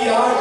Shakti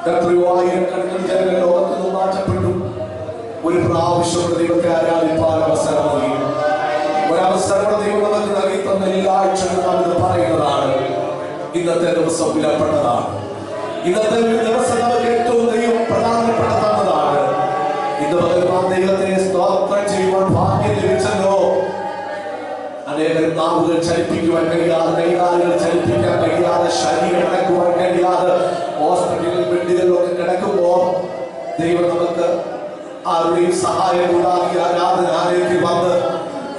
എത്രയോ ആയിരക്കണക്കിന് ജനങ്ങൾ ലോകത്ത് നിന്ന് മാറ്റപ്പെട്ടു. ഒരു പ്രാവശ്യം ദൈവത്തെ ആരാധിപ്പാൻ അവസരം നൽകി. ഒരവസരം ദൈവം നമുക്ക് നൽകി തന്ന എല്ലാ ആഴ്ചകളും നാം ഇത് പറയുന്നതാണ്. ഇന്നത്തെ ദിവസം വിലപ്പെട്ടതാണ്. ഇന്നത്തെ ദിവസം നമുക്ക് ഏറ്റവും ദൈവം പ്രധാനപ്പെട്ട തന്നതാണ്. ഇന്ന് ഭഗവാൻ ദൈവത്തെ സ്തോത്രം ചെയ്യുവാൻ ഭാഗ്യം ലഭിച്ചല്ലോ. അനേകം നാവുകൾ ചലിപ്പിക്കുവാൻ കഴിയാതെ, കൈകാലുകൾ ചലിപ്പിക്കാൻ കഴിയാതെ, ശരീരം കിടക്കുവാൻ കഴിയാതെ ഹോസ്പിറ്റലിൽ ബെഡുകളിലൊക്കെ കിടക്കുമ്പോൾ ദൈവം നമുക്ക് ആരുടെയും സഹായം കൂടാതെ ആരാധനാലയത്തിൽ വന്ന്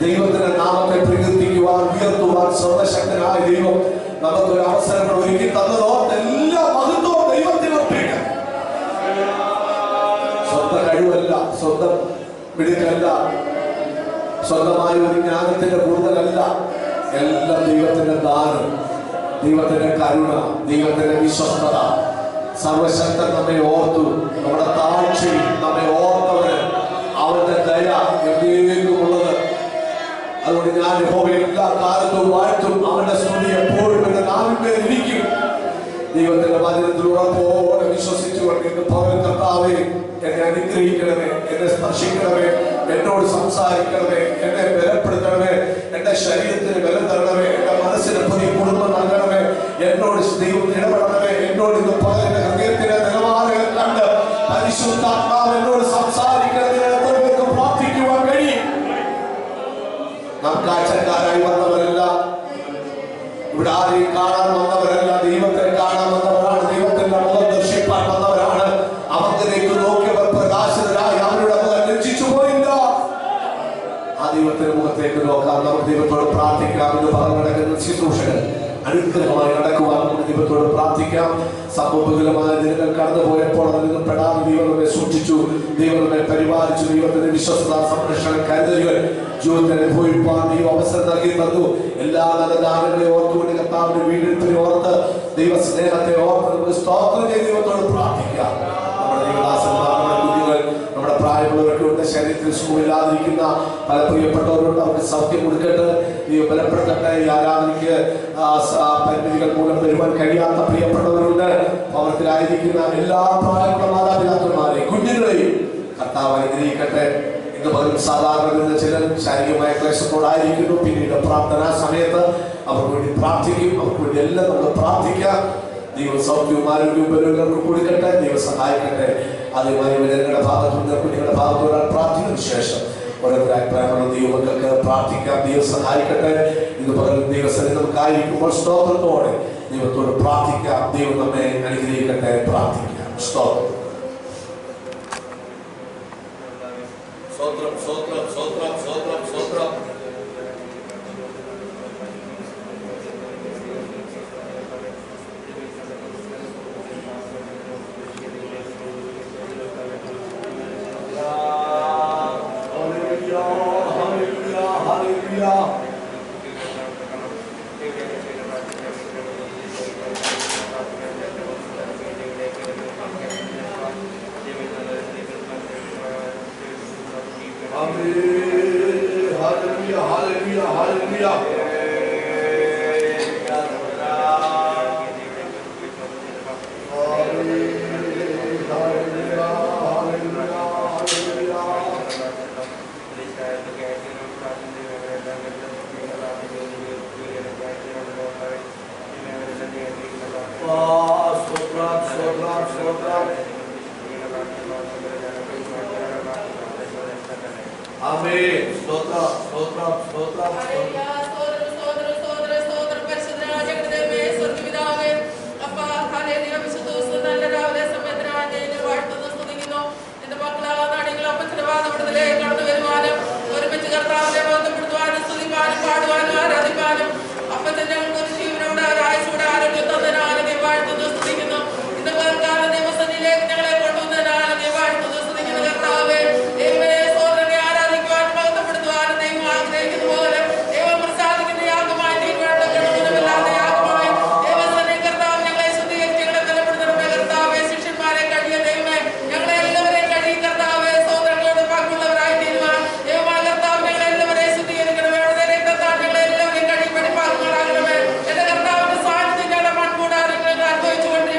ദൈവത്തിന്റെ നാമത്തെ പ്രകീർത്തിക്കുവാൻ, ഉയർത്തുവാൻ സർവശക്തനായ ദൈവം നമുക്കൊരു അവസരങ്ങൾ ഒരുക്കി തന്നതോ എല്ലാ മഹത്വവും ദൈവത്തിന് അർപ്പിക്കാം. സ്വന്തം കഴിവല്ല, സ്വന്തം പിടിക്കല്ല, സ്വന്തമായ ഒരു ജ്ഞാനത്തിന്റെ കൂടുതലല്ല. എല്ലാം ദൈവത്തിന്റെ ദാനം, ദൈവത്തിന്റെ കരുണ, ദൈവത്തിന്റെ വിശ്വസ്തത. സർവശക്തൻ നമ്മെ ഓർത്തു, നമ്മുടെ താഴ്ചയിൽ നമ്മെ ഓർത്തവന് അവന്റെ ദയ എന്നേക്കുമുള്ളത്. അതുകൊണ്ട് ഞാൻ യഹോവയെ എല്ലാ കാലത്തും വാഴ്ത്തും, അവന്റെ സ്തുതി എപ്പോഴും എന്റെ നാവിന്മേൽ ഇരിക്കും. ദൈവത്തിന്റെ വചനത്തിലൂടെ പോലെ വിശ്വസിച്ചുകൊണ്ട് എന്റെ ഭവന കർത്താവേ, എന്നെ അനുഗ്രഹിക്കണമേ, എന്നെ സ്പർശിക്കണമേ, എന്നോട് സംസാരിക്കണമേ, എന്നെ ബലപ്പെടുത്തണമേ, എന്റെ ശരീരത്തിന് ബലം തരണമേ, എന്റെ മനസ്സിന് പുതിയ കുടുംബം നൽകണമേ, എന്നോട് ദൈവം ഇടപെടണമേ. എന്നോട് ഇന്ന് പകലിന്റെ ഹൃദയത്തിലെ നിലവാരങ്ങൾ കണ്ട് പരിശുദ്ധാത്മാവ് എന്നോട് സംസാരിക്കണമേ. എത്ര പേർക്ക് പ്രാർത്ഥിക്കുവാൻ കഴിയും? നാം കാഴ്ചക്കാരായി വന്നവരല്ല, ഇവിടെ ആരെയും കാണാൻ വന്നവരല്ല, ദൈവത്തെ കാണാൻ വന്നവരാണ്, ദൈവത്തിന്റെ മുഖം ദർശിപ്പാൻ വന്നവരാണ്. അവങ്കിലേക്ക് നോക്കിയവർ പ്രകാശിതരായി അവരുടെ മുഖം ലജ്ജിച്ചു പോയില്ല. ആ ദൈവത്തിന്റെ മുഖത്തേക്ക് നോക്കാം. നമുക്ക് ദൈവത്തോട് പ്രാർത്ഥിക്കാം. ഇത് പറഞ്ഞു നടക്കുന്ന ശുശ്രൂഷകൾ അനുഗ്രഹമായി നടക്കുവാൻ നമുക്ക് ദൈവത്തോട് പ്രാർത്ഥിക്കാം. സംഭവബഹുലമായ ദിനങ്ങൾ കടന്നു പോയപ്പോൾ അതിൽ നിന്ന് പെടാതെ ദൈവം നമ്മെ സൂക്ഷിച്ചു, ദൈവം നമ്മെ പരിപാലിച്ചു. ദൈവത്തിന്റെ വിശ്വസ്ത സംരക്ഷണ കരുതലുകൾ ജീവിതത്തിൽ അനുഭവിപ്പാൻ ദൈവം അവസരം നൽകി തന്നു. എല്ലാ നല്ല ദാനങ്ങളെ ഓർത്തുകൊണ്ട് കർത്താവിന്റെ വീണ്ടെടുപ്പിനെ ഓർത്ത്, ദൈവ സ്നേഹത്തെ ഓർത്ത് നമുക്ക് സ്തോത്രം ചെയ്ത് ദൈവത്തോട് പ്രാർത്ഥിക്കാം. നമ്മുടെ ദൈവദാസന്മാർ, നമ്മുടെ കുഞ്ഞുങ്ങൾ, നമ്മുടെ പ്രായമുള്ളവരൊക്കെ ഉണ്ട്, ശരീരത്തിൽ സുഖമില്ലാതിരിക്കുന്ന പല പ്രിയപ്പെട്ടവരുണ്ട്. അവർക്ക് സൗഖ്യം കൊടുക്കട്ടെ, ദൈവം ബലപ്പെടുത്തട്ടെ. ഈ ആരാധനയ്ക്ക് പരിമിതികൾ മൂലം വരുവാൻ കഴിയാത്ത പ്രിയപ്പെട്ടവരുണ്ട്. ഭവനത്തിലായിരിക്കുന്ന എല്ലാ പ്രായമുള്ള മാതാപിതാക്കന്മാരെയും കുഞ്ഞുങ്ങളെയും കർത്താവ് അനുഗ്രഹിക്കട്ടെ. ഇന്ന് പകരം സാധാരണ ചിലർ ശാരീരികമായ ക്ലേശത്തോടായിരിക്കുന്നു. പിന്നീട് പ്രാർത്ഥനാ സമയത്ത് അവർക്ക് വേണ്ടി പ്രാർത്ഥിക്കും. അവർക്ക് വേണ്ടി എല്ലാം നമ്മൾ പ്രാർത്ഥിക്കാം. ദൈവം സൗഖ്യവും ആരോഗ്യവും ബലങ്ങൾക്ക് കൊടുക്കട്ടെ, ദൈവം സഹായിക്കട്ടെ. അതേമാതിരി ജനങ്ങളുടെ ഭാഗത്തുനിന്ന് കുഞ്ഞുങ്ങളുടെ ഭാഗത്തുള്ള പ്രാർത്ഥനയ്ക്ക് ശേഷം ഓരോരുത്തരായി പ്രായമുള്ള ദൈവമക്കൾക്ക് പ്രാർത്ഥിക്കാം. ദൈവം സഹായിക്കട്ടെ. ഇത് പകരം ദൈവസന്നിധി നമുക്കായിരിക്കുമ്പോൾ സ്തോത്രത്തോടെ ദൈവത്തോട് പ്രാർത്ഥിക്കാം. ദൈവം നമ്മെ അനുഗ്രഹിക്കട്ടെ. പ്രാർത്ഥിക്കാം. സ്തോത്രം, സ്തോത്രം, സ്തോത്രം, സ്തോത്രം, സ്തോത്രം, സ്തോത്രം. ും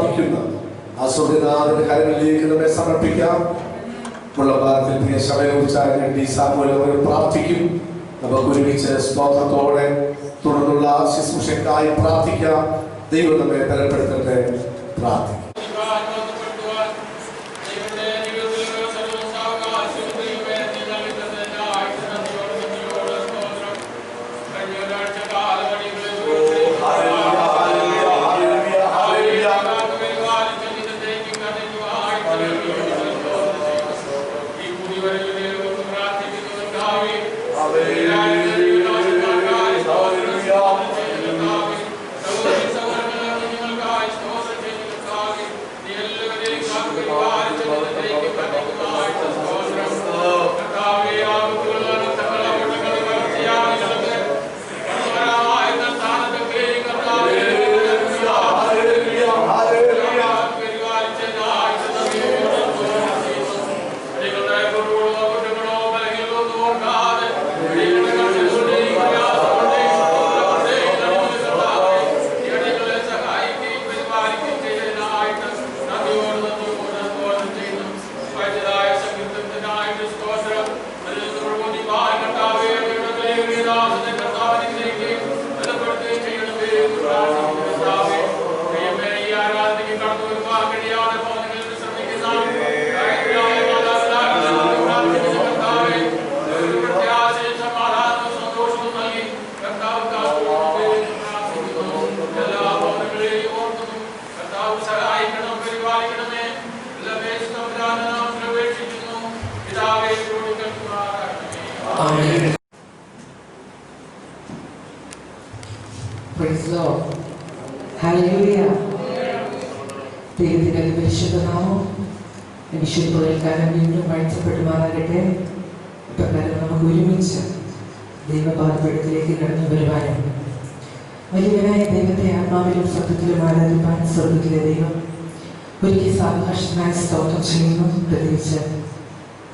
പ്രാപിക്കുന്ന ആ സ്വർഗ്ഗനാഥന്റെ കരങ്ങളിലേക്ക് നമ്മെ സമർപ്പിക്കാം. മുള്ളപ്പാലത്തിൽ പ്രിയ ശബരിച്ചാരൻ ടി സാമുവൽ അവർ പ്രാർത്ഥിക്കും. നമുക്ക് ഒരുമിച്ച് സ്തോത്രത്തോടെ തുടർന്നുള്ള ശുശ്രൂഷയ്ക്കായി പ്രാർത്ഥിക്കാം. ദൈവം നമ്മെ ബലപ്പെടുത്തട്ടെ. പ്രാർത്ഥിക്കും. Praise the Lord. Hallelujah. ദൈവത്തിന്റെ പരിശുദ്ധ നാമം വിശുദ്ധകാലം വീണ്ടും വാഴ്ത്തപ്പെടുമാറാകട്ടെ. ഇപ്രകാരം നമുക്ക് ഒരുമിച്ച് ദൈവപാദപീഠത്തിലേക്ക് കടന്നു വരുവാനും വലിയവനായ ദൈവത്തെ ആത്മാവിലും സത്യത്തിലും ആരാധിപ്പാൻ സ്വർഗ്ഗത്തിലെ ദൈവം ഒരിക്കൽ സാവകാശമായ സ്തോത്രം ചെയ്യുന്നു. പ്രത്യേകിച്ച്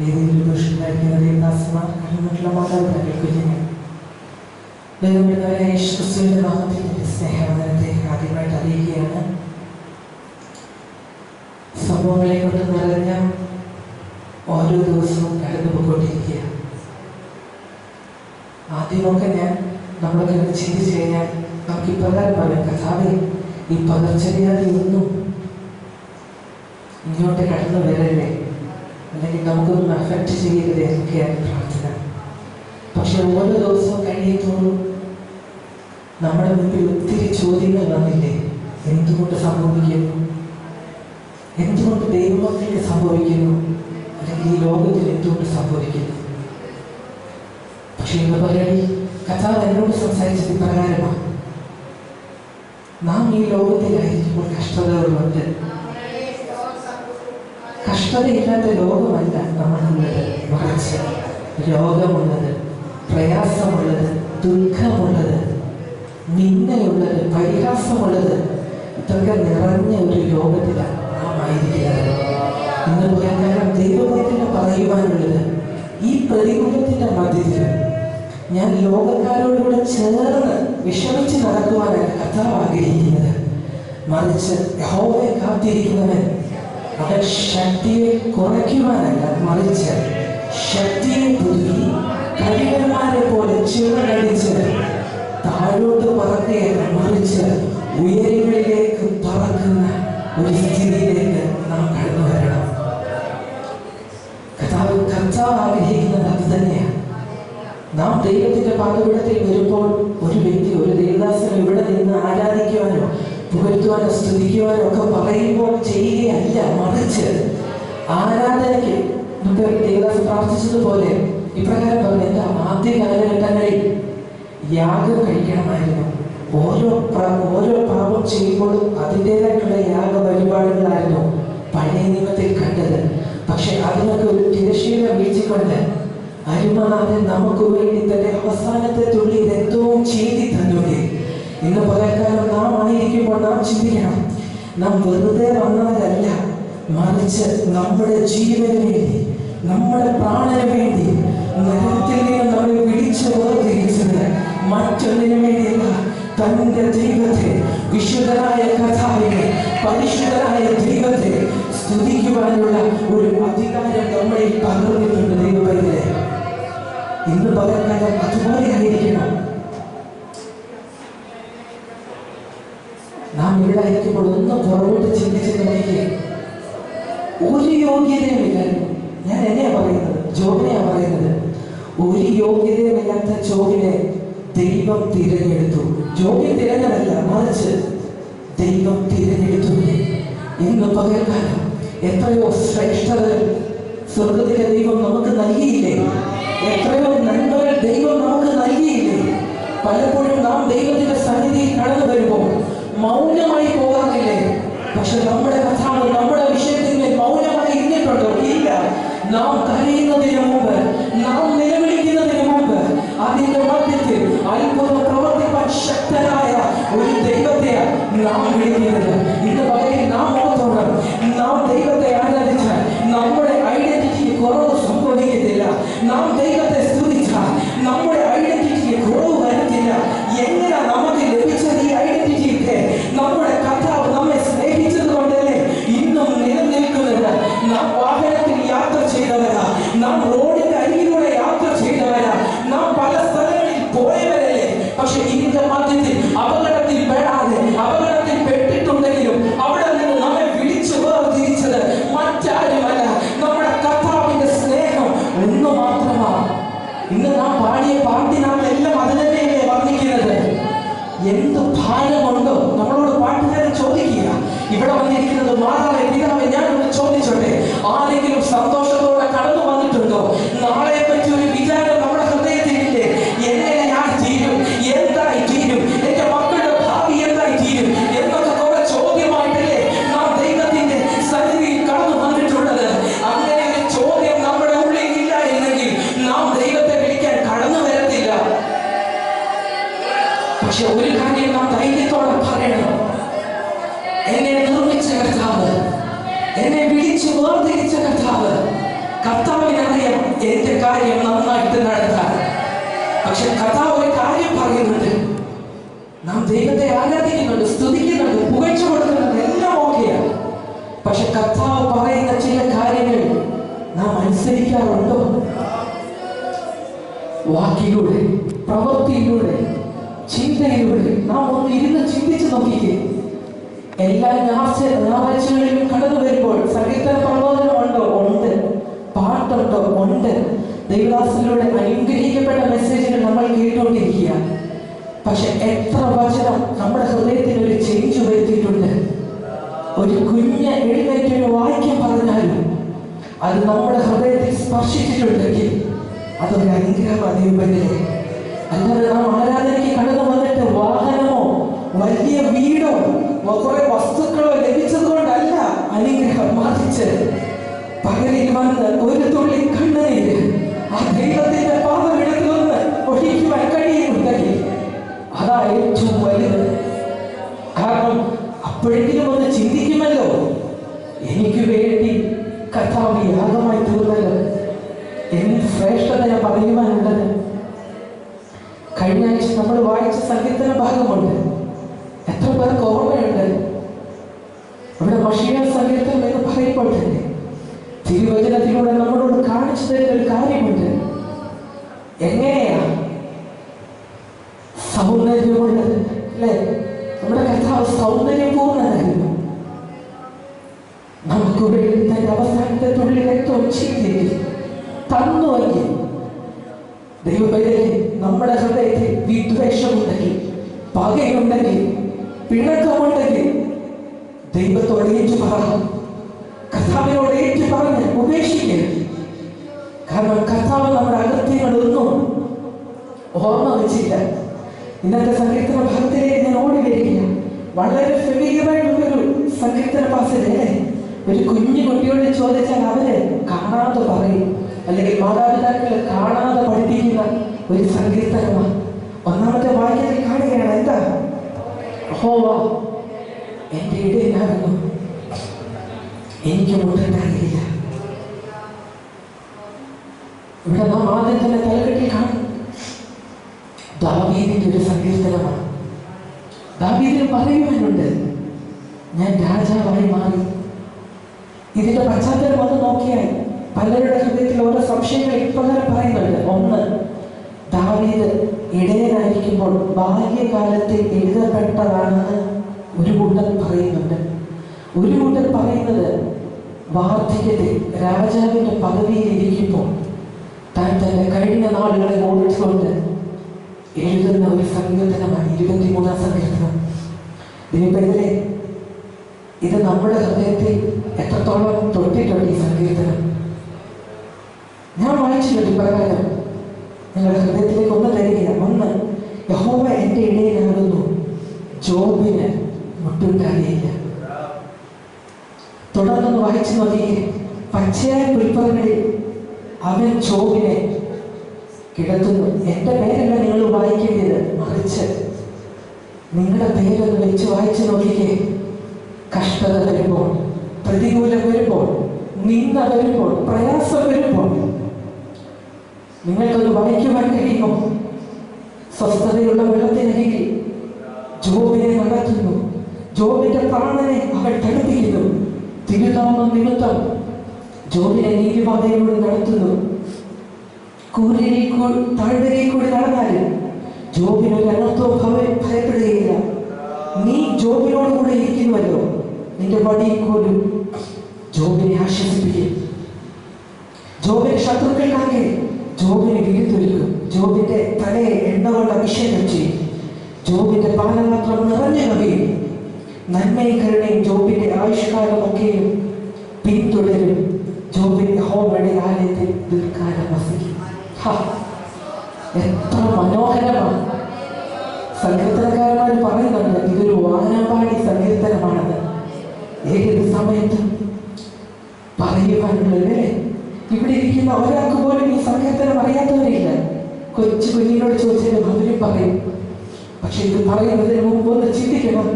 ഏതെങ്കിലും ദുഷ്ടമായിരിക്കുന്ന ദേവദാസന്മാർ മറ്റുള്ള മാതാപിതാക്കൾ കുഞ്ഞുങ്ങൾ ദൈവമായ യേശുക്രിസ്തുവിന്റെ നാമത്തിൽ സ്നേഹവന്ദനത്തെ ആദ്യമായിട്ട് അറിയിക്കുകയാണ്. സംഭവങ്ങളെ കൊണ്ട് നിറഞ്ഞ ഓരോ ദിവസവും കടന്നു പോയിക്കൊണ്ടിരിക്കുക. ആദ്യമൊക്കെ നമ്മളൊക്കെ ചിന്തിച്ചു കഴിഞ്ഞാൽ നമുക്ക് ഇപ്രകാരം പറയാം, കഥാവെ ഈ പകർച്ചവ്യാധി ഒന്നും ഇങ്ങോട്ട് കടന്നു വരല്ലേ, അല്ലെങ്കിൽ നമുക്കൊന്നും അഫക്റ്റ് ചെയ്യരുത് എന്നൊക്കെയാണ് പ്രാർത്ഥന. പക്ഷെ ഓരോ ദിവസവും കഴിയത്തോറും നമ്മുടെ മുമ്പിൽ ഒത്തിരി ചോദ്യങ്ങൾ വന്നില്ലേ? എന്തുകൊണ്ട് സംഭവിക്കുന്നു? എന്തുകൊണ്ട് ദൈവമക്കൾക്ക് സംഭവിക്കുന്നു? അല്ലെങ്കിൽ ഈ ലോകത്തിൽ എന്തുകൊണ്ട് സംഭവിക്കുന്നു? പക്ഷെ എന്ന് പറയണി കഥാവ് എന്നോട് സംസാരിച്ചത് പ്രകാരമാണ്. നാം ഈ ലോകത്തിലായിരിക്കുമ്പോൾ കഷ്ടതകളുണ്ട്. കഷ്ടതയില്ലാത്ത ലോകമല്ല നമ്മളുള്ളത്, മറിച്ച് രോഗമുള്ളത്, പ്രയാസമുള്ളത്, ദുഃഖമുള്ളത്, നിന്ദയുള്ളത്, പരിഹാസമുള്ളത്, ഇതൊക്കെ നിറഞ്ഞ ഒരു ലോകത്തിലാണ് നാം ആയിരിക്കുന്നത്. ഇന്ന് പറയാൻ ദൈവത്തിന് പറയുവാനുള്ളത്, ഈ പ്രതികൂലത്തിന്റെ മധ്യത്തിൽ ഞാൻ ലോകക്കാരോടുകൂടെ ചേർന്ന് വിഷമിച്ച് നടക്കുവാനാണ് കർത്താവ് ആഗ്രഹിക്കുന്നത്. മറിച്ച് യഹോവയെ കാത്തിരിക്കുന്നവൻ അവൻ ശക്തിയെ കുറയ്ക്കുവാനല്ല, മറിച്ച് ശക്തിയെ പുതുക്കി കഴുകന്മാരെ പോലെ ചിറകടിച്ച് താഴോട്ട് പറക്കുകയല്ല, മറിച്ച് ഉയരങ്ങളിലേക്ക് പറക്കുന്ന ഒരു സ്ഥിതിയിലേക്ക് നാം കടന്നു വരണം. കർത്താവ് ആഗ്രഹിക്കുന്നത് അത് തന്നെയാണ്. നാം ദൈവത്തിന്റെ പാദപീഠത്തിൽ വരുമ്പോൾ ഒരു വ്യക്തി, ഒരു ദേവദാസൻ ഇവിടെ നിന്ന് ആരാധിക്കുവാനോ പുകഴ്ത്തുവാനോ സ്തുതിക്കുവാനോ ഒക്കെ പറയുമ്പോൾ ചെയ്യുകയല്ല, മറിച്ച് ആരാധനയ്ക്ക് മുമ്പ് ദേവദാസൻ പ്രാർത്ഥിച്ചതുപോലെ ഇപ്രകാരം പറഞ്ഞു, എന്താ ആദ്യ കാലഘട്ടങ്ങളിൽ യാഗം കഴിക്കണമായിരുന്നു. ഓരോ പാപം ചെയ്യുമ്പോഴും അതിൻ്റെതായിട്ടുള്ള യാഗ വഴിപാടുകളായിരുന്നു പഴയ നിയമത്തിൽ കണ്ടത്. പക്ഷെ അതിനൊക്കെ ഒരു തിരശ്ശീല വീഴ്ചക്കൊണ്ട് അരുമനാഥൻ നമുക്ക് വേണ്ടി തന്റെ അവസാനത്തെ തുള്ളി രക്തവും ചെയ്തി തന്നുകയും ഇന്ന് പകൽക്കാലം നാം ആയിരിക്കുമ്പോൾ നാം ചിന്തിക്കണം, നാം വെറുതെ വന്നവരല്ല, മറിച്ച് നമ്മുടെ ജീവന് വേണ്ടി, നമ്മുടെ പ്രാണന് വേണ്ടി നരകത്തിൽ നിന്ന് നമ്മളെ വിളിച്ചു വേർതിരിച്ചത് മറ്റൊന്നിനു വേണ്ടിയല്ല, തന്റെ ദൈവത്തെ, വിശുദ്ധനായ കർത്താവിനെ പരിശുദ്ധനായ ദൈവത്തെ സ്തുതിക്കുവാനുള്ള ഒരു അധികാരം നമ്മളിൽ പകർന്നിട്ടുണ്ട്. ദൈവമേ, ഇന്ന് പകർക്കാലം അതുപോലെ ആയിരിക്കണം. നാം ഇവിടെ ആയിരിക്കുമ്പോൾ ഒന്ന് പുറകോട്ട് ചിന്തിച്ച് നോക്കിക്കേ. ഒരു യോഗ്യതയുമില്ലായിരുന്നു. ഞാൻ എന്നെയാ പറയുന്നത്, ജോബിനെയാ പറയുന്നത്. ഒരു യോഗ്യതയുമില്ലാത്ത ജോബിനെ ദൈവം തിരഞ്ഞെടുത്തു. ജോബിനെ തിരഞ്ഞെടുത്തല്ല, മറിച്ച് ദൈവം തിരഞ്ഞെടുത്തു. ഇന്ന് പകൽക്കാലം എത്രയോ ശ്രേഷ്ഠതകൾ സ്വർഗത്തിലെ ദൈവം നമുക്ക് നൽകിയില്ലേ? എത്രയോ നന്മകൾ ദൈവം നമുക്ക് നൽകിയില്ലേ? പലപ്പോഴും നാം ദൈവത്തിന്റെ സന്നിധിയിൽ കടന്നു വരുമ്പോൾ മൗനമായി പോകാറില്ലേ? പക്ഷെ നമ്മുടെ കഥാവ് നമ്മുടെ വിഷയത്തിന്മേൽ മൗനമായി ഇരുന്നിട്ടുണ്ടോ? ഇല്ല. നാം കരയുന്നതിന് മുമ്പ്, നാം നിലവിളിക്കുന്നതിന് മുമ്പ് അതിന്റെ മധ്യത്തിൽ അത്ഭുതം പ്രവർത്തിക്കാൻ ശക്തനായ ഒരു ദൈവത്തെയാണ് നാം വിളിക്കുന്നത്. ഇന്ന് പകരം നാം ഓർത്തോണം, നാം ദൈവത്തെ ആരാധിച്ചാൽ നമ്മുടെ ഐഡന്റിറ്റിക്ക് കുറവ് സംഭവിക്കത്തില്ല. നാം ദൈവത്തെ സ്തുതിച്ചാൽ നമ്മുടെ ഐഡന്റിറ്റിക്ക് കുറവ് വരത്തില്ല. എങ്ങനെ നമുക്ക് ലഭിച്ചത് ഈ ഐഡന്റിറ്റിക്ക്? നമ്മുടെ കർത്താവ് നമ്മെ സ്നേഹിച്ചത് കൊണ്ടല്ലേ ഇന്നും നിലനിൽക്കുന്നത്. നാം വാഹനത്തിൽ യാത്ര ചെയ്തവരാ, നാം റോഡിന്റെ അരികിലൂടെ യാത്ര ചെയ്തവരാ, നാം പല സ്ഥലങ്ങളിൽ പോയവരല്ലേ. പക്ഷെ ഇതിന്റെ മധ്യത്തിൽ അപകടത്തിൽ പെടാതെ, അപകടത്തിൽ പെട്ടിട്ടുണ്ടെങ്കിലും അവിടെ നിന്ന് നമ്മെ വിളിച്ചു വേർതിരിച്ചത് മറ്റാരുമല്ല, നമ്മുടെ കർത്താവിന്റെ സ്നേഹം ഒന്ന് മാത്രമാണ്. ഇന്ന് നാം പാടിയ പാട്ടിനാണെല്ലാം അത് തന്നെയല്ലേ വർണ്ണിക്കുന്നത്. എന്ത് ഭാരമുണ്ടോ? നമ്മളോട് പാട്ടുകാരൻ ചോദിക്കുക. ഇവിടെ വന്നിരിക്കുന്നത് മാതാവേ, പിതാവേ, ഞാനൊന്ന് ചോദിച്ചോട്ടെ, ആരെങ്കിലും സന്തോഷത്തോടെ കടന്നു വന്നിട്ടുണ്ടോ? നാളെ പറ്റി ഒരു വിചാരം നമ്മുടെ ഹൃദയത്തിലില്ലേ? എങ്ങനെ ഞാൻ തീരും? എന്തായി തീരും? എന്റെ മക്കളുടെ ഭാവി എന്തായി തീരും? എന്നൊക്കെ കുറെ ചോദ്യമായിട്ടല്ലേ നാം ദൈവത്തിന്റെ സന്നിധിയിൽ കടന്നു വന്നിട്ടുള്ളത്. അങ്ങനെ ഒരു ചോദ്യം നമ്മുടെ ഉള്ളിൽ ഇല്ല എന്നെങ്കിൽ നാം ദൈവത്തെ വിളിക്കാൻ കടന്നു വരത്തില്ല. പക്ഷെ ഒരു കാര്യം നാം ധൈര്യത്തോടെ പറയണം, എന്നെ നിർമ്മിച്ച കർത്താവ്, എന്നെ വിളിച്ചു വേർതിരിച്ച കർത്താവ്, കർത്താവിനറിയാം എന്റെ കാര്യം നന്നായിട്ട് നടത്താൻ. പക്ഷെ കർത്താവ് ഒരു കാര്യം പറയുന്നുണ്ട്, നാം ദൈവത്തെ ആരാധിക്കുന്നുണ്ട്, സ്തുതിക്കുന്നുണ്ട്, പുകഴ്ച കൊടുക്കുന്നുണ്ട്, എല്ലാം ഓക്കെയാണ്. പക്ഷെ കർത്താവ് പറയുന്ന ചില കാര്യങ്ങൾ നാം അനുസരിക്കാറുണ്ടോ? വാക്കിലൂടെ, പ്രവൃത്തിയിലൂടെ, ചിന്തയിലൂടെ നാം ഒന്ന് ഇരുന്ന് ചിന്തിച്ച് നോക്കിക്കേ. എല്ലാ ഞായറാഴ്ചകളിലും കടന്നു വരുമ്പോൾ സങ്കീർത്തന പ്രബോധനമുണ്ടോ? ഉണ്ട്. പാട്ടുണ്ടോ? ഉണ്ട്. ദൈവദാസനിലൂടെ അനുഗ്രഹിക്കപ്പെട്ട മെസ്സേജുകൾ നമ്മൾ കേട്ടുകൊണ്ടിരിക്കുക. പക്ഷെ എത്ര വചനം നമ്മുടെ ഹൃദയത്തിന് ഒരു ചേഞ്ച് വരുത്തിയിട്ടുണ്ട്? ഒരു കുഞ്ഞ് എഴുന്നേറ്റൊരു വാക്യം പറഞ്ഞാലും അത് നമ്മുടെ ഹൃദയത്തിൽ സ്പർശിച്ചിട്ടുണ്ടെങ്കിൽ അതൊരു അനുഗ്രഹം. അല്ലാതെ നാം ആരാധനയ്ക്ക് കടന്നു വന്നിട്ട് വാഹനമോ വലിയ വീടോ കുറെ വസ്തുക്കളോ ലഭിച്ചത് കൊണ്ടല്ല അനുഗ്രഹം. മറിച്ച് പകലിൽ വന്ന് ഒരു തുള്ളി കണ്ണുനീര് ആ ദൈവത്തിന്റെ പാദപീഠത്തിൽ നിന്ന് ഒഴിക്കുവാൻ കഴിയുന്നുണ്ടെങ്കിൽ അതാ ഏറ്റവും വലുത്. കാരണം അപ്പോഴെങ്കിലും ഒന്ന് ചിന്തിക്കുമല്ലോ, എനിക്ക് വേണ്ടി കർത്താവ് യാഗമായി തീർന്നല്ലോ, എന്ത് ശ്രേഷ്ഠതയാ പറയുവാനുള്ളത്. കഴിഞ്ഞ ആഴ്ച നമ്മൾ വായിച്ച സങ്കീർത്തന ഭാഗമുണ്ട്. എത്ര പേർക്ക് ഓർമ്മയുണ്ട്? ഇവിടെ മഷിയ സങ്കീർത്തനം എന്ന് പറയുമ്പോൾ തന്നെ തിരുവചനത്തിലൂടെ നമ്മളോട് കാണിച്ചു തരുന്ന ഒരു കാര്യമുണ്ട്. എങ്ങനെയാ സൗന്ദര്യമുള്ളത് അല്ലെ? നമ്മുടെ കർത്താവ് സൗന്ദര്യപൂർണ്ണനായിരുന്നു. നമുക്ക് വേണ്ടി തന്റെ അവസാനത്തെ തുള്ളി രക്തം ചിന്തിക്ക് തന്നുവെങ്കിൽ ദൈവമേ, നമ്മുടെ ഹൃദയത്തിൽ വിദ്വേഷമുണ്ടെങ്കിൽ, പകയുണ്ടെങ്കിൽ, പിണക്കമുണ്ടെങ്കിൽ ദൈവത്തോട് ഏറ്റു പറഞ്ഞു, കർത്താവിനോട് ഏറ്റു പറഞ്ഞ് ഉപേക്ഷിക്കരുത്. കാരണം കർത്താവ് നമ്മുടെ അകത്യങ്ങളൊന്നും ഓർമ്മ വെച്ചില്ല. ഇന്നത്തെ സങ്കീർത്തന ഭാഗത്തിലേക്ക് ഞാൻ ഓടി വരികയാണ്. വളരെ ഫെമിലിയറായിട്ടുള്ളൊരു സങ്കീർത്തന പാസല്ലേ. ഒരു കുഞ്ഞു കുട്ടിയോട് ചോദിച്ചാൽ അവര് കാണാതെ പറയും, അല്ലെങ്കിൽ മാതാപിതാക്കൾ കാണാതെ പഠിപ്പിക്കുന്ന ഒരു സങ്കീർത്തനമാണ്. ഒന്നാമത്തെ വാക്യത്തിൽ കാണുകയാണ്, എന്താ? യഹോവ എന്റെ ഇടയനാകുന്നു, എനിക്ക് മുട്ടുണ്ടാകില്ല. ഇവിടെ നാം ആദ്യം തന്നെ തലകെട്ടി കാണും ദാവീദിന്റെ ഒരു സങ്കീർത്തനമാണ്. ദാവീദിന് പറയുവാനുണ്ട്, ഞാൻ രാജാവായി മാറി. ഇതിന്റെ പശ്ചാത്തലം ഒന്ന് നോക്കിയാൽ പലരുടെ ഹൃദയത്തിൽ ഓരോ സംശയങ്ങൾ ഇപ്രകാരം പറയുന്നുണ്ട്. ഒന്ന്, ദാവീദ് ഇടയനായിരിക്കുമ്പോൾ ബാല്യകാലത്തിൽ എഴുതപ്പെട്ടതാണെന്ന് ഒരു കൂട്ടർ പറയുന്നുണ്ട്. ഒരു കൂട്ടർ പറയുന്നത് വാർദ്ധക്യത്തിൽ രാജാവിന്റെ പദവിയിൽ ഇരിക്കുമ്പോൾ താൻ തന്റെ കഴിഞ്ഞ നാളുകളെ ഓർത്തുകൊണ്ട് എഴുതുന്ന ഒരു സങ്കീർത്തനമാണ് 23-ാം സങ്കീർത്തനം. ദൈവത്തിലെ ഇത് നമ്മുടെ ഹൃദയത്തിൽ എത്രത്തോളം തൊട്ടിട്ടുണ്ട് ഈ സങ്കീർത്തനം. ഞാൻ വായിച്ചിട്ടുണ്ട് ഇപ്രകാരം, നിങ്ങളുടെ ഹൃദയത്തിലേക്ക് ഒന്ന് തരിക. ഒന്ന്, യഹോവ എൻ്റെ ഇടയിലാകുന്നു, ജോബിന് മുട്ടുണ്ടാകുകയില്ല. തുടർന്നൊന്ന് വായിച്ചു നോക്കിയേ, പച്ചയായ പുൽപ്പറകളിൽ അവൻ ജോബിനെ കിടത്തുന്നു. എൻ്റെ പേരല്ല നിങ്ങൾ വായിക്കേണ്ടത്, മറിച്ച് നിങ്ങളുടെ പേരൊന്ന് വെച്ച് വായിച്ചു നോക്കിക്കേ. കഷ്ടത വരുമ്പോൾ, പ്രതികൂലം വരുമ്പോൾ, നിന്ദ വരുമ്പോൾ, പ്രയാസം വരുമ്പോൾ നിങ്ങൾക്കൊന്ന് വായിക്കുവാൻ കഴിയുമോ? സ്വസ്ഥതയുള്ള വെള്ളത്തിനരികിൽ ജോബിനെ നടത്തുന്നു, ജോബിന്റെ പ്രാണനെ അവൾ തണുപ്പിക്കുന്നു. തിരുനാമം നിമിത്തം ജോബിനെ നീതിപാതയിലൂടെ നടത്തുന്നു. താഴ്വരയിൽ കൂടി നടന്നാലും ജോബിനൊരു അനർത്ഥവും ഭയപ്പെടുകയില്ല. നീ ജോബിനോട് കൂടെ ഇരിക്കുന്നുവല്ലോ, നിന്റെ വടിയെക്കോലും ജോബിനെ ആശ്വസിപ്പിക്കും. ജോബിന്റെ ശത്രുക്കൾക്കാകെ ജോബിനെ വിരുദ്ധൊരുക്കും. ജോബിന്റെ തലയെ എണ്ണ കൊണ്ട് അഭിഷേകം ചെയ്യും. ജോബിന്റെ പാനപാത്രം നിറഞ്ഞു കവിയും. നന്മയും കരുണയും ജോബിന്റെ ആയുഷ്കാലമൊക്കെയും പിന്തുടരും. ജോബിന്റെ യഹോവയുടെ ആലയത്തിൽ ദീർഘകാലം വസിക്കും. എത്ര മനോഹരമാണ്! സങ്കീർത്തനക്കാരന്മാർ പറയുന്നുണ്ട് ഇതൊരു വാനമ്പാടി സങ്കീർത്തനമാണെന്ന്. ഏത് സമയത്തും പറയുവാനുള്ളതല്ലേ? ഇവിടെ ഇരിക്കുന്ന ഒരാൾക്ക് പോലും ഈ സങ്കീർത്തനം അറിയാത്തവരില്ല. കൊച്ചു കുഞ്ഞിനോട് ചോദിച്ചാലും അവരും പറയും. പക്ഷെ ഇത് പറയുന്നതിന് മുമ്പ് ഒന്ന് ചിന്തിക്കണം,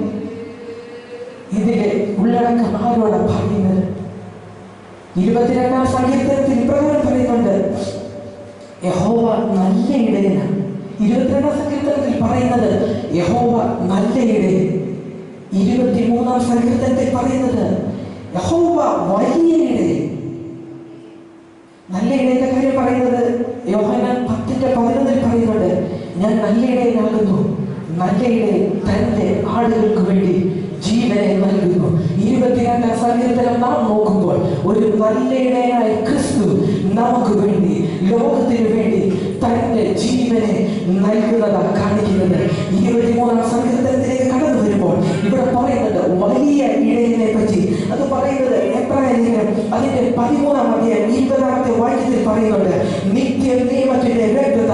ഇതിലെ ഉള്ളടക്കം ആരോടാണ് പറയുന്നത്? 22-ാം സങ്കീർത്തനത്തിൽ ഇപ്രകാരം പറയുന്നുണ്ട്, യഹോവ നല്ല ഇടയനാണ്. 22-ാം സങ്കീർത്തനത്തിൽ പറയുന്നത് യഹോവ നല്ല ഇടയൻ. 23-ാം സങ്കീർത്തനത്തിൽ പറയുന്നത് യഹോവ വലിയ ഇടയൻ. നല്ല ഇടയന്റെ കാര്യം പറയുന്നത് യോഹന്നാൻ 10:11 പറയുന്നുണ്ട്, ഞാൻ നല്ല ഇടയനാകുന്നു, നല്ല ഇടയൻ തന്റെ ആടുകൾക്ക് വേണ്ടി ജീവനെ നൽകുന്നു. 22-ാം സങ്കീർത്തനം നാം നോക്കുമ്പോൾ ഒരു നല്ല ഇടയനായ ക്രിസ്തു നമുക്ക് വേണ്ടി, ലോകത്തിന് വേണ്ടി തന്റെ ജീവനെ നൽകുന്നതാണ് കാണിക്കുന്നത്. 23-ാം സങ്കീർത്തനത്തിലേക്ക് കടന്നു വരുമ്പോൾ ഇവിടെ പറയുന്നത് വലിയ ഇടയനെ പറ്റി. അത് പറയുന്നത് എബ്രായലേഖനം അതിന്റെ 13-ാം അധ്യായം 20-ാമത്തെ വാക്യത്തിൽ പറയുന്നുണ്ട്, നിത്യ നിയമത്തിന്റെ വ്യക്തത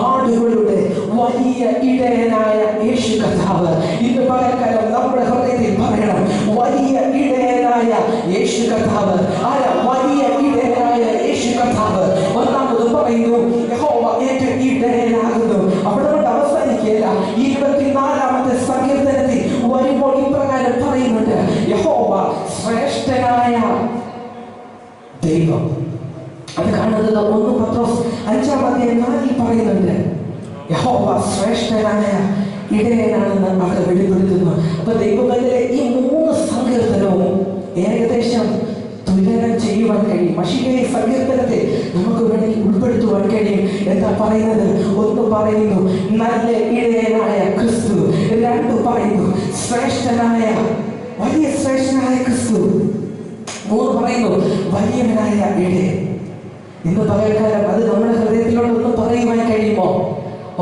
ആടുകളുടെ വലിയ ഇടയനായ യേശു കർത്താവ്. ഇന്ന് പകൽക്കാലം നമ്മുടെ ഹൃദയത്തിൽ പറയണം, വലിയ ഇടയനായ യേശു കർത്താവ്. ആരാ വലിയ ഇടയനായ യേശു കർത്താവ്? ഒന്നാമത് പറയുന്നു യഹോവ എന്റെ ഇടയനാകുന്നു. അവിടെ കൊണ്ട് അവസാനിക്കുകയില്ല. 24-ാമത്തെ സങ്കീർത്തനത്തിൽ വരുമ്പോൾ ഇപ്രകാരം പറയുന്നുണ്ട്, യഹോവ ശ്രേഷ്ഠനായ ദൈവം. അത് കാണുന്നത് 1 പത്രോസ് 5-ാം അധ്യായം 4-ൽ പറയുന്നുണ്ട്, യഹോവ ശ്രേഷ്ഠനായ ഇടയനാണെന്ന് അവിടെ വെളിപ്പെടുത്തുന്നു. അപ്പൊ ദൈവബന്ധത്തിലെ ഈ 3 സങ്കീർത്തനവും ഏകദേശം തുലനം ചെയ്യുവാൻ കഴിയും. മഷികയെ സങ്കീർത്തനത്തെ നമുക്ക് വേണമെങ്കിൽ ഉൾപ്പെടുത്തുവാൻ കഴിയും. എന്താ പറയുന്നത്? 1 പറയുന്നു നല്ല ഇടയനായ ക്രിസ്തു. 2 പറയുന്നു ശ്രേഷ്ഠനായ, വലിയ ശ്രേഷ്ഠനായ ക്രിസ്തു. 3 പറയുന്നു വലിയവനായ ഇടയൻ. ഇന്ന് പകൽക്കാലം അത് നമ്മുടെ ഹൃദയത്തിലോട്ട് ഒന്ന് പറയുവാൻ കഴിയുമോ?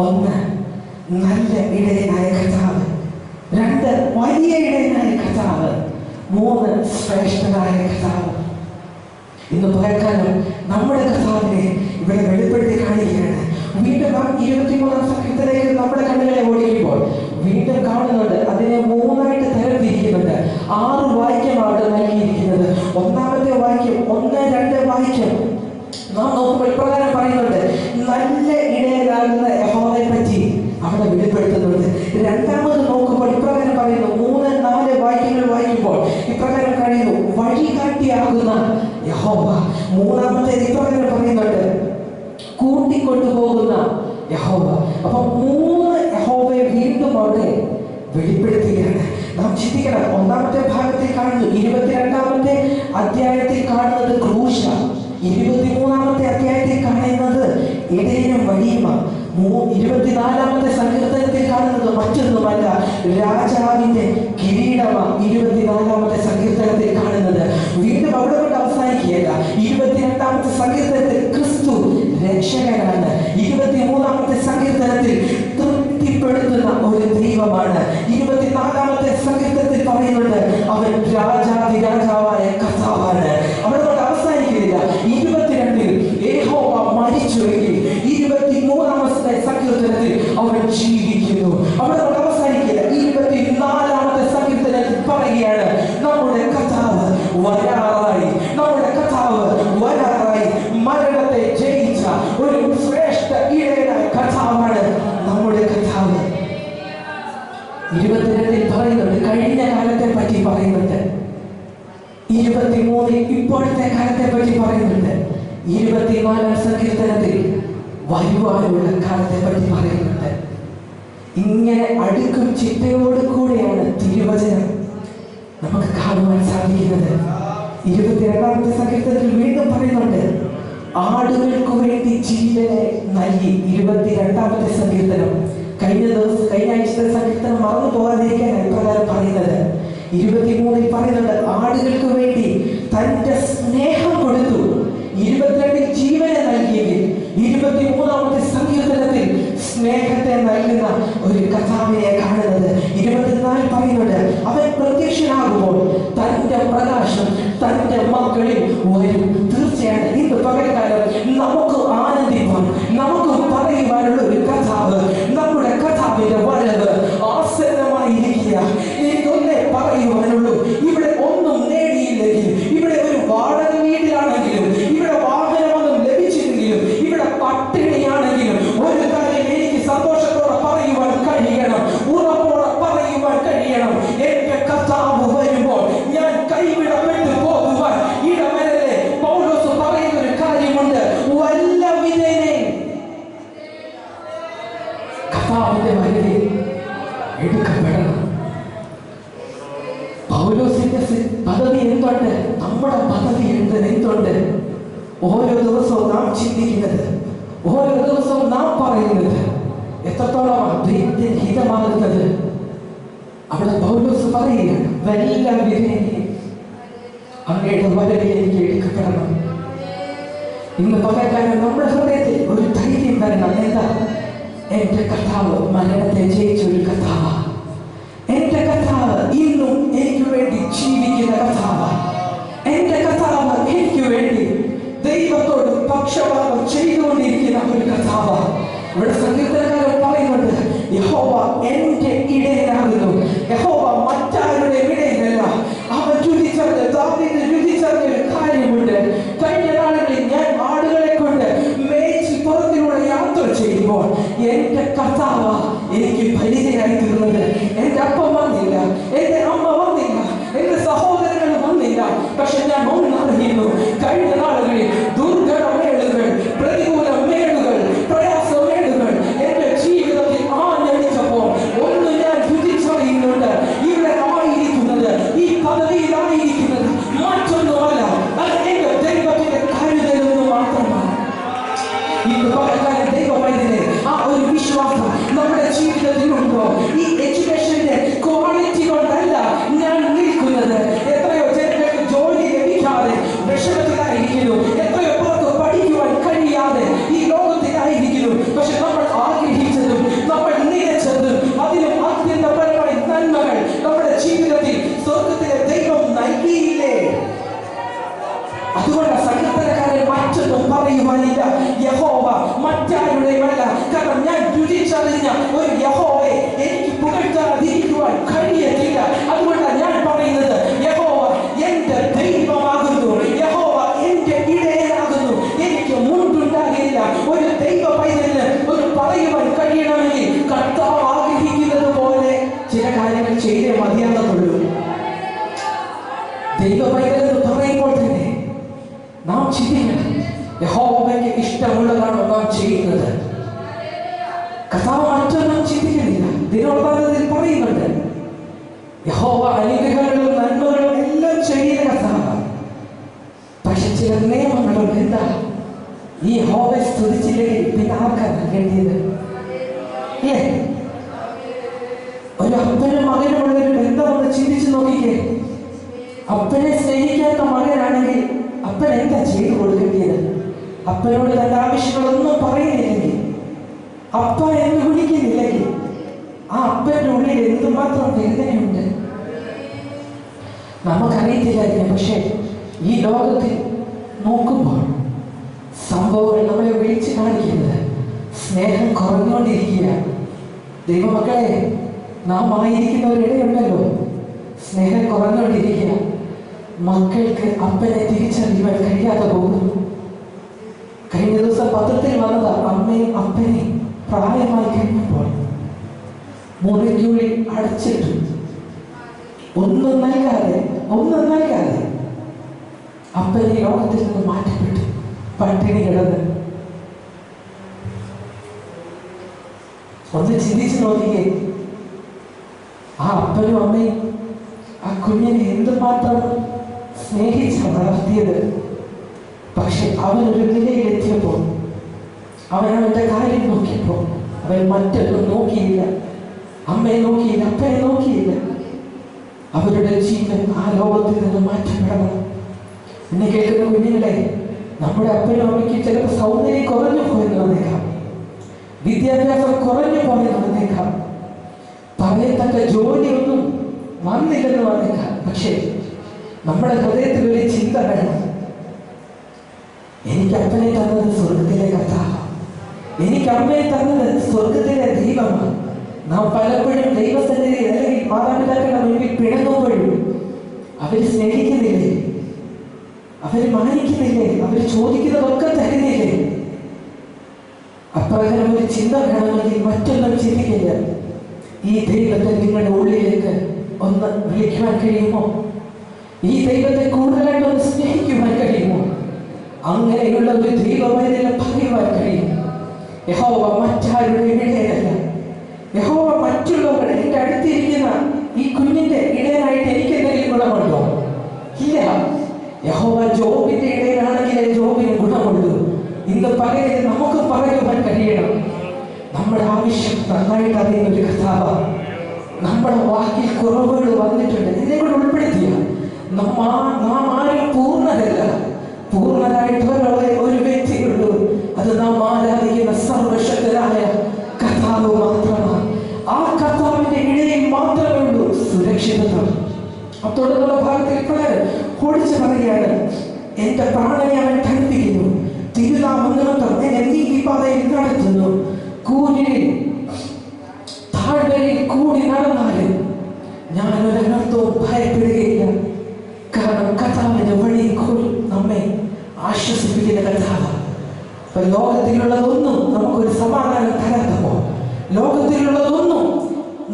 1 നല്ല ഇടയനായ കർത്താവ്, 2 വലിയ ഇടയനായ കർത്താവ്, 3 ശ്രേഷ്ഠനായ കർത്താവ്. ഇന്ന് പകൽക്കാലം നമ്മുടെ കർത്താവിനെ ഇവിടെ വെളിപ്പെടുത്തി കാണിക്കുകയാണ്. വീണ്ടും 23-ാം സങ്കീർത്തനത്തിലേക്ക് നമ്മുടെ കണ്ണുകളെ ഓടിക്കുമ്പോൾ വീണ്ടും കാണുന്നുണ്ട്, അതിനെ 3ആയിട്ട് തരംതിരിക്കുന്നുണ്ട്. 6 വാക്യമാണ് നൽകിയിരിക്കുന്നത്. 1-ാമത്തെ വാക്യം 1-2 വാക്യം നാം നോക്കുമ്പോൾ ഇപ്രകാരം പറയുന്നുണ്ട്, നല്ല ഇടയനാകുന്ന യഹോവയെ പറ്റി അവിടെ വെളിപ്പെടുത്തുന്നുണ്ട്. 2-ാമത് നോക്കുമ്പോൾ ഇപ്രകാരം പറയുന്നു, 3-4 വാക്യങ്ങൾ വായിക്കുമ്പോൾ ഇപ്രകാരം കഴിയുന്നു, വഴികാട്ടിയാകുന്ന യഹോവ. 3-ാമത്തേത് ഇപ്രകാരം പറയുന്നുണ്ട്, കൂട്ടിക്കൊണ്ടുപോകുന്ന യഹോവ. അപ്പൊ 3 യഹോവയെ വീണ്ടും അവിടെ വെളിപ്പെടുത്തുകയാണ്. നാം ചിന്തിക്കണം. ഒന്നാമത്തെ ഭാഗത്തിൽ കാണുന്നു, 22-ാമത്തെ അധ്യായത്തിൽ കാണുന്നത് ക്രൂശ, 23-ാമത്തെ അധ്യായത്തിൽ കാണുന്നത് ഇടയനും വടിയുമാണ്, 24-ാമത്തെ സങ്കീർത്തനത്തിൽ കാണുന്നത് മറ്റൊന്നുമല്ല, രാജാവിന്റെ കിരീടമാണ്. 24-ാമത്തെ സങ്കീർത്തനത്തിൽ കാണുന്നത് വീണ്ടും അവിടെ കൊണ്ട് അവസാനിക്കുകയല്ല. 22-ാമത്തെ സങ്കീർത്തനത്തിൽ ക്രിസ്തു രക്ഷകനാണ്. 23-ാമത്തെ സങ്കീർത്തനത്തിൽ തൃപ്തിപ്പെടുത്തുന്ന ഒരു ദൈവമാണ്. 24-ാമത്തെ സങ്കീർത്തനത്തിൽ പറയുന്നുണ്ട് അവൻ രാജാവായ കർത്താവാണ്. അവിടെ കൊണ്ട് അവസാനിക്കുന്നില്ല. 22-ൽ യഹോവ മരിച്ചുവെങ്കിൽ 23-ാമത്തെ സങ്കീർത്തനത്തിൽ അവൻ ജീവിക്കുന്നു. അവിടെ കൊണ്ട് അവസാനിക്കില്ല. 24-ാമത്തെ സങ്കീർത്തനത്തിൽ പറയുകയാണ് നമ്മുടെ കർത്താവ് വരാറായി, നമ്മുടെ കർത്താവ് വരാറായി. മരണത്തെ ജയിച്ച ഒരു ശ്രേഷ്ഠ ഇടയനായ കർത്താവാണ് നമ്മുടെ കർത്താവ്. 22-ൽ പറയുന്നുണ്ട് കഴിഞ്ഞ കാലത്തെ പറ്റി പറയുന്നുണ്ട്, 23-ൽ ഇപ്പോഴത്തെ കാലത്തെ പറ്റി പറയുന്നുണ്ട്, 24-ാം സങ്കീർത്തനത്തിൽ വരുവാനുള്ള കാലത്തെ പറ്റി പറയുന്നുണ്ട്. ഇങ്ങനെ അടുക്കും ചിട്ടയോട് കൂടെയാണ് തിരുവചനം നമുക്ക് കാണുവാൻ സാധിക്കുന്നത്. 22-ാമത്തെ സങ്കീർത്തനത്തിൽ വീണ്ടും പറയുന്നുണ്ട് ആടുകൾക്ക് വേണ്ടി ജീവനെ നൽകി. 22-ാമത്തെ സങ്കീർത്തനം കഴിഞ്ഞ ആഴ്ചത്തെ സങ്കീർത്തനം മറന്നു പോകാതിരിക്കാനാണ് ഇപ്രകാരം പറയുന്നത്. 23-ൽ പറയുന്നുണ്ട് ആടുകൾക്ക് വേണ്ടി തന്റെ സ്നേഹം കൊടുത്തു. 22-ൽ ജീവനെ നൽകിയെങ്കിൽ 23-ാമത്തെ സങ്കീർത്തനത്തിൽ സ്നേഹത്തെ നൽകുന്ന ഒരു കർത്താവിനെ കാണുന്നത്. 24 പറയുന്നുണ്ട് അവൻ പ്രത്യക്ഷനാകുമ്പോൾ തന്റെ പ്രകാശം തന്റെ മക്കളിൽ വരും. തീർച്ചയായും ഇന്ന് പകൽക്കാലം നമുക്ക് ആനന്ദിപ്പാൻ, നമുക്ക് പറയുവാനുള്ള ഒരു കർത്താവ്, നമ്മുടെ കർത്താവിന്റെ വരവ് ആസന്നമായിരിക്കുക. എനിക്കൊന്നേ പറയുവാനുള്ളൂ, ഇവിടെ ഒന്നും നേടിയില്ലെങ്കിലും, ഇവിടെ ഒരു വാടക വീട്ടിലാണെങ്കിലും, ഇവിടെ വാഹനമൊന്നും ലഭിച്ചില്ലെങ്കിലും, ഇവിടെ പട്ടിണിയാണെങ്കിലും ഒരു കാര്യം എനിക്ക് സന്തോഷത്തോടെ പറയുവാൻ കഴിയണം, ഉറപ്പോടെ പറയുവാൻ കഴിയണം, എന്റെ കർത്താവ് വരുമ്പോൾ ഞാൻ കൈവിടപ്പെട്ടു പോകുവാൻ ഇടവരല്ലേ. പൗലോസ് പറയുന്ന ഒരു കാര്യമുണ്ട്, വല്ല വിധേനെ കർത്താവിന്റെ വരവിൽ എടുക്കപ്പെടണം. പൗലോസിന്റെ പദവി എന്തുണ്ട്? നമ്മുടെ പദവി എന്തുണ്ട്? ഓരോ ദിവസവും നാം ചിന്തിക്കുന്നത്, ഓരോ ദിവസവും നാം പറയുന്നത് എത്രത്തോളമാണ് ദൈവത്തിന് ഹിതമാകുന്നത്. അവിടെ പൗലോസ് പറയുകയാണ് വല്ല വിധേനയും അങ്ങയുടെ വരവിൽ എനിക്ക് എടുക്കപ്പെടണം. ഇന്ന് പകൽക്കാലം നമ്മുടെ ഹൃദയത്തിൽ ഒരു ധൈര്യം വരണം. എന്താ? എന്റെ കർത്താവ് മരണത്തെ ജയിച്ചൊരു കർത്താവ്, എന്റെ കർത്താവ് ഇന്നും എനിക്ക് വേണ്ടി ജീവിക്കുന്ന കർത്താവ്, എന്റെ കർത്താവ് എനിക്ക് വേണ്ടി ദൈവത്തോട് പക്ഷപാതം ചെയ്തുകൊണ്ടിരിക്കുന്ന ഒരു കർത്താവ്. ഇവിടെ സങ്കീർത്തനക്കാരൻ പറയുന്നുണ്ട് യഹോവ എന്റെ ഇടയനാകുന്നു. യഹോവ മറ്റാരുടെ ഇടയനല്ല. അവൻ രുചിച്ചറിഞ്ഞ ദാവീദ് രുചിച്ചറിഞ്ഞ ഒരു കാര്യമുണ്ട്. കഴിഞ്ഞ നാളുകളിൽ ഞാൻ ആടുകളെ കൊണ്ട് മേച്ചിൽ പുറത്തിലൂടെ യാത്ര ചെയ്യുമ്പോൾ എന്റെ കർത്താവ് എനിക്ക് പരിചയമായി തീർന്നത്. എന്റെ അപ്പം വന്നില്ല, എന്റെ അമ്മ വന്നില്ല, എന്റെ സഹോദരങ്ങൾ വന്നില്ല. പക്ഷെ ഞാൻ ഒന്നറിയുന്നു, കഴിഞ്ഞ നാളുകളിൽ ദുർഘട മേളുകൾ, പ്രതികൂല മേളുകൾ, പ്രയാസ മേളുകൾ എന്റെ ജീവിതത്തിൽ ആഞ്ഞടിച്ചപ്പോൾ ഒന്ന് ഞാൻ രുചിച്ചറിയുന്നുണ്ട്. ഇവിടെ ആയിരിക്കുന്നത്, ഈ പദവിയിലായിരിക്കുന്നത് മറ്റൊന്നുമല്ല, അത് എന്റെ ദൈവത്തിന്റെ കരുതലെന്ന് മാത്രമാണ്. ഇന്ന് പകൽക്കാലം ദൈവമൈതിനെ ആ ഒരു വിശ്വാസം നമ്മുടെ ജീവിതത്തിലുണ്ടോ? ഈ എഡ്യൂക്കേഷന്റെ ക്വാളിറ്റി കൊണ്ടല്ല ഞാൻ നിൽക്കുന്നത്. എത്രയോ ജനങ്ങൾക്ക് ജോലി ലഭിക്കാതെ വിഷമത്തിലായിരിക്കുന്നു, എത്രയോ പേർക്ക് പഠിക്കുവാൻ കഴിയാതെ ഈ ലോകത്തിലായിരിക്കുന്നു. പക്ഷെ നമ്മൾ ആഗ്രഹിച്ചതും നമ്മൾ നിലച്ചതും അതിലും അത്യന്തപരമായ നന്മകൾ നമ്മുടെ ജീവിതത്തിൽ സ്വർഗത്തിലെ ദൈവം നൽകിയില്ലേ? അതുകൊണ്ട് സങ്കീർത്തനക്കാരൻ മറ്റൊന്നും പറയുവാനില്ല. യഹോവ മറ്റാരുടെയുമല്ല. കാരണം ഞാൻ രുചിച്ചറിഞ്ഞ ഒരു യഹോവയെ എനിക്ക് പുകഴ്ത്താതിരിക്കുവാൻ കഴിയത്തില്ല. അതുകൊണ്ടാണ് ഞാൻ പറയുന്നത് യഹോവ എന്റെ ദൈവമാകുന്നു, യഹോവ എന്റെ ഇടയനാകുന്നു. എനിക്ക് മുണ്ടുണ്ടാകില്ല. ഒരു ദൈവ പൈതലിന് ഒരു പറയുവാൻ കഴിയണമെങ്കിൽ കർത്താവ് ആഗ്രഹിക്കുന്നത് പോലെ ചില കാര്യങ്ങൾ ചെയ്തേ മതിയാകുന്നുള്ളൂ. ദൈവ പൈതൽ എന്ന് പറയുമ്പോൾ തന്നെ നാം ചിന്തിക്കണം, യഹോവയ്ക്ക് ഇഷ്ടമുള്ളതാണോ നാം ചെയ്യുന്നത്? കർത്താവ് മറ്റൊന്നും ചിന്തിക്കുന്നില്ല. ദിനവൃത്താന്തത്തിൽ പറയുന്നുണ്ട് യഹോവ അനുഗ്രഹങ്ങളും നന്മകളും എല്ലാം ചെയ്യുന്ന കർത്താവാണ്. പക്ഷെ ചില നിയമങ്ങളുണ്ട്. എന്താ? ഈ യഹോവയെ സ്തുതിച്ചില്ലെങ്കിൽ പിന്നെ ആർക്കാ നൽകേണ്ടത്? ഒരു അപ്പനും മകനുമുള്ള ഒരു ബന്ധമൊന്ന് ചിന്തിച്ചു നോക്കിക്കേ. അപ്പനെ സ്നേഹിക്കാത്ത മകനാണെങ്കിൽ അപ്പൻ എന്താ ചെയ്തു കൊടുക്കേണ്ടത്? അപ്പനോട് തന്റെ ആവശ്യങ്ങളൊന്നും പറയുന്നില്ലെങ്കിൽ, അപ്പ എന്ന് വിളിക്കുന്നില്ലെങ്കിൽ, ആ അപ്പന്റെ ഉള്ളിൽ എന്തുമാത്രം വേദനയുണ്ട് നമുക്കറിയത്തില്ലായിരിക്കും. പക്ഷെ ഈ ലോകത്തിൽ നോക്കുമ്പോൾ സംഭവങ്ങൾ നമ്മളെ വിളിച്ചു കാണിക്കുന്നത് സ്നേഹം കുറഞ്ഞുകൊണ്ടിരിക്കുകയാണ്. ദൈവമക്കളെ, നാം ആയിരിക്കുന്നവരിടയുണ്ടല്ലോ, സ്നേഹം കുറഞ്ഞുകൊണ്ടിരിക്കുക. മക്കൾക്ക് അപ്പനെ തിരിച്ചറിയുവാൻ കഴിയാതെ പോകുന്നു. കഴിഞ്ഞ ദിവസം പത്രത്തിൽ വന്നതാ, അമ്മയും അപ്പനെയും പ്രായമായി കഴിഞ്ഞപ്പോൾ മുറിക്കുള്ളിൽ അടച്ചിട്ടു, ഒന്നും നൽകാതെ അപ്പനെ ലോകത്തിൽ നിന്ന് മാറ്റപ്പെട്ടു, പട്ടിണി കിടന്ന്. ഒന്ന് ചിന്തിച്ചു നോക്കിയേ, ആ അപ്പനും അമ്മയും ആ കുഞ്ഞിനെ എന്തുമാത്രം സ്നേഹിച്ച വളർത്തിയത്. പക്ഷെ അവനൊരു നിലയിലെത്തിയപ്പോൾ, അവനവന്റെ കാര്യം നോക്കിയപ്പോൾ അവൻ മറ്റൊന്നും നോക്കിയില്ല. അമ്മയെ നോക്കിയില്ല, അപ്പനെ നോക്കിയില്ല. അവരുടെ ജീവൻ ആ ലോകത്തിൽ നിന്ന് മാറ്റപ്പെടണം. എന്നെ കേൾക്കുന്ന കുഞ്ഞുങ്ങളെ, നമ്മുടെ അപ്പനും അമ്മയ്ക്ക് ചിലപ്പോൾ സൗന്ദര്യം കുറഞ്ഞു പോയെന്ന് വന്നേക്കാം, വിദ്യാഭ്യാസം കുറഞ്ഞു പോയെന്ന് വന്നേക്കാം, പറയത്തക്ക ജോലിയൊന്നും വന്നില്ലെന്ന് വന്നേക്കാം. പക്ഷേ നമ്മുടെ ഹൃദയത്തിൽ ഒരു ചിന്ത വേണം, എനിക്ക് അപ്പനെ തന്നത് സ്വർഗത്തിലെ കർത്താവാണ്, എനിക്ക് അമ്മയെ തന്നത് സ്വർഗത്തിലെ ദൈവമാണ്. നാം പലപ്പോഴും ദൈവസന്നിധി അല്ലെങ്കിൽ മാതാപിതാക്കളുടെ മുൻപിൽ പിണങ്ങുമ്പോഴും അവർ സ്നേഹിക്കുന്നില്ലേ, അവർ മാനിക്കുന്നില്ലേ, അവർ ചോദിക്കുന്നതൊക്കെ തരുന്നില്ലേ? അപ്രകാരം ഒരു ചിന്ത വേണമെങ്കിൽ മറ്റൊന്നും ചിന്തിക്കില്ല. ഈ ദൈവത്തെ നിങ്ങളുടെ ഉള്ളിലേക്ക് ഒന്ന് വിളിക്കുവാൻ കഴിയുമോ? ഈ ദൈവത്തെ കൂടുതലായിട്ടൊന്ന് സ്നേഹിക്കുവാൻ കഴിയുമോ? അങ്ങനെയുള്ള ഒരു ദൈവവൈദ്യം പറയുവാൻ കഴിയും. യഹോവ മറ്റാരുടെ ഇടയനല്ല. യഹോവ മറ്റുള്ളവരുടെ, എന്റെ അടുത്തിരിക്കുന്ന ഈ കുഞ്ഞിന്റെ ഇടയനായിട്ട് എനിക്ക് എന്തെങ്കിലും ഗുണമുണ്ടോ? ഇല്ല. യഹോവ ജോബിന്റെ ഇടയനാണെങ്കിലേ ജോബിന് ഗുണമുള്ളൂ. ഇന്ന് പകരം നമുക്ക് പറയുവാൻ കഴിയണം, നമ്മുടെ ആവശ്യം നന്നായിട്ട് അറിയുന്ന ഒരു കർത്താവാണ്. നമ്മുടെ വാക്കിൽ കുറവുകൾ വന്നിട്ടുണ്ട്, ഇതിനെക്കൂടെ ഉൾപ്പെടുത്തിയ നാം ആരും പൂർണ്ണരല്ല. പൂർണ്ണരായിട്ട് ഒരു വ്യക്തിയുള്ളൂ, അത് നാം ആരാധിക്കുന്ന സർവശക്തനായ കർത്താവ് മാത്രമാണ്. ആ കർത്താവിന്റെ ഇടയിൽ മാത്രമേ ഉള്ളൂ സുരക്ഷിതത്വം. തുടർന്നുള്ള ഭാഗത്തിൽ ഇപ്പോഴും ഓടിച്ചു പറയുകയാണ്, എന്റെ പ്രാണനെ അവൻ ധരിപ്പിക്കുന്നു, തിരുനാമം നിമിത്തം എന്നെ നീതിപാതയിൽ നടത്തുന്നു. കൂരിൽ താഴ്വരയിൽ കൂടി നടന്നാലും ഞാൻ ഒരനർത്ഥവും ഭയപ്പെടുകയില്ല. കാരണം കർത്താവിന്റെ വഴി നമ്മെ ആശ്വസിപ്പിക്കുന്ന കർത്താവ്. അപ്പൊ ലോകത്തിലുള്ളതൊന്നും നമുക്കൊരു സമാധാനം തരാത്തപ്പോൾ, ലോകത്തിലുള്ളതൊന്നും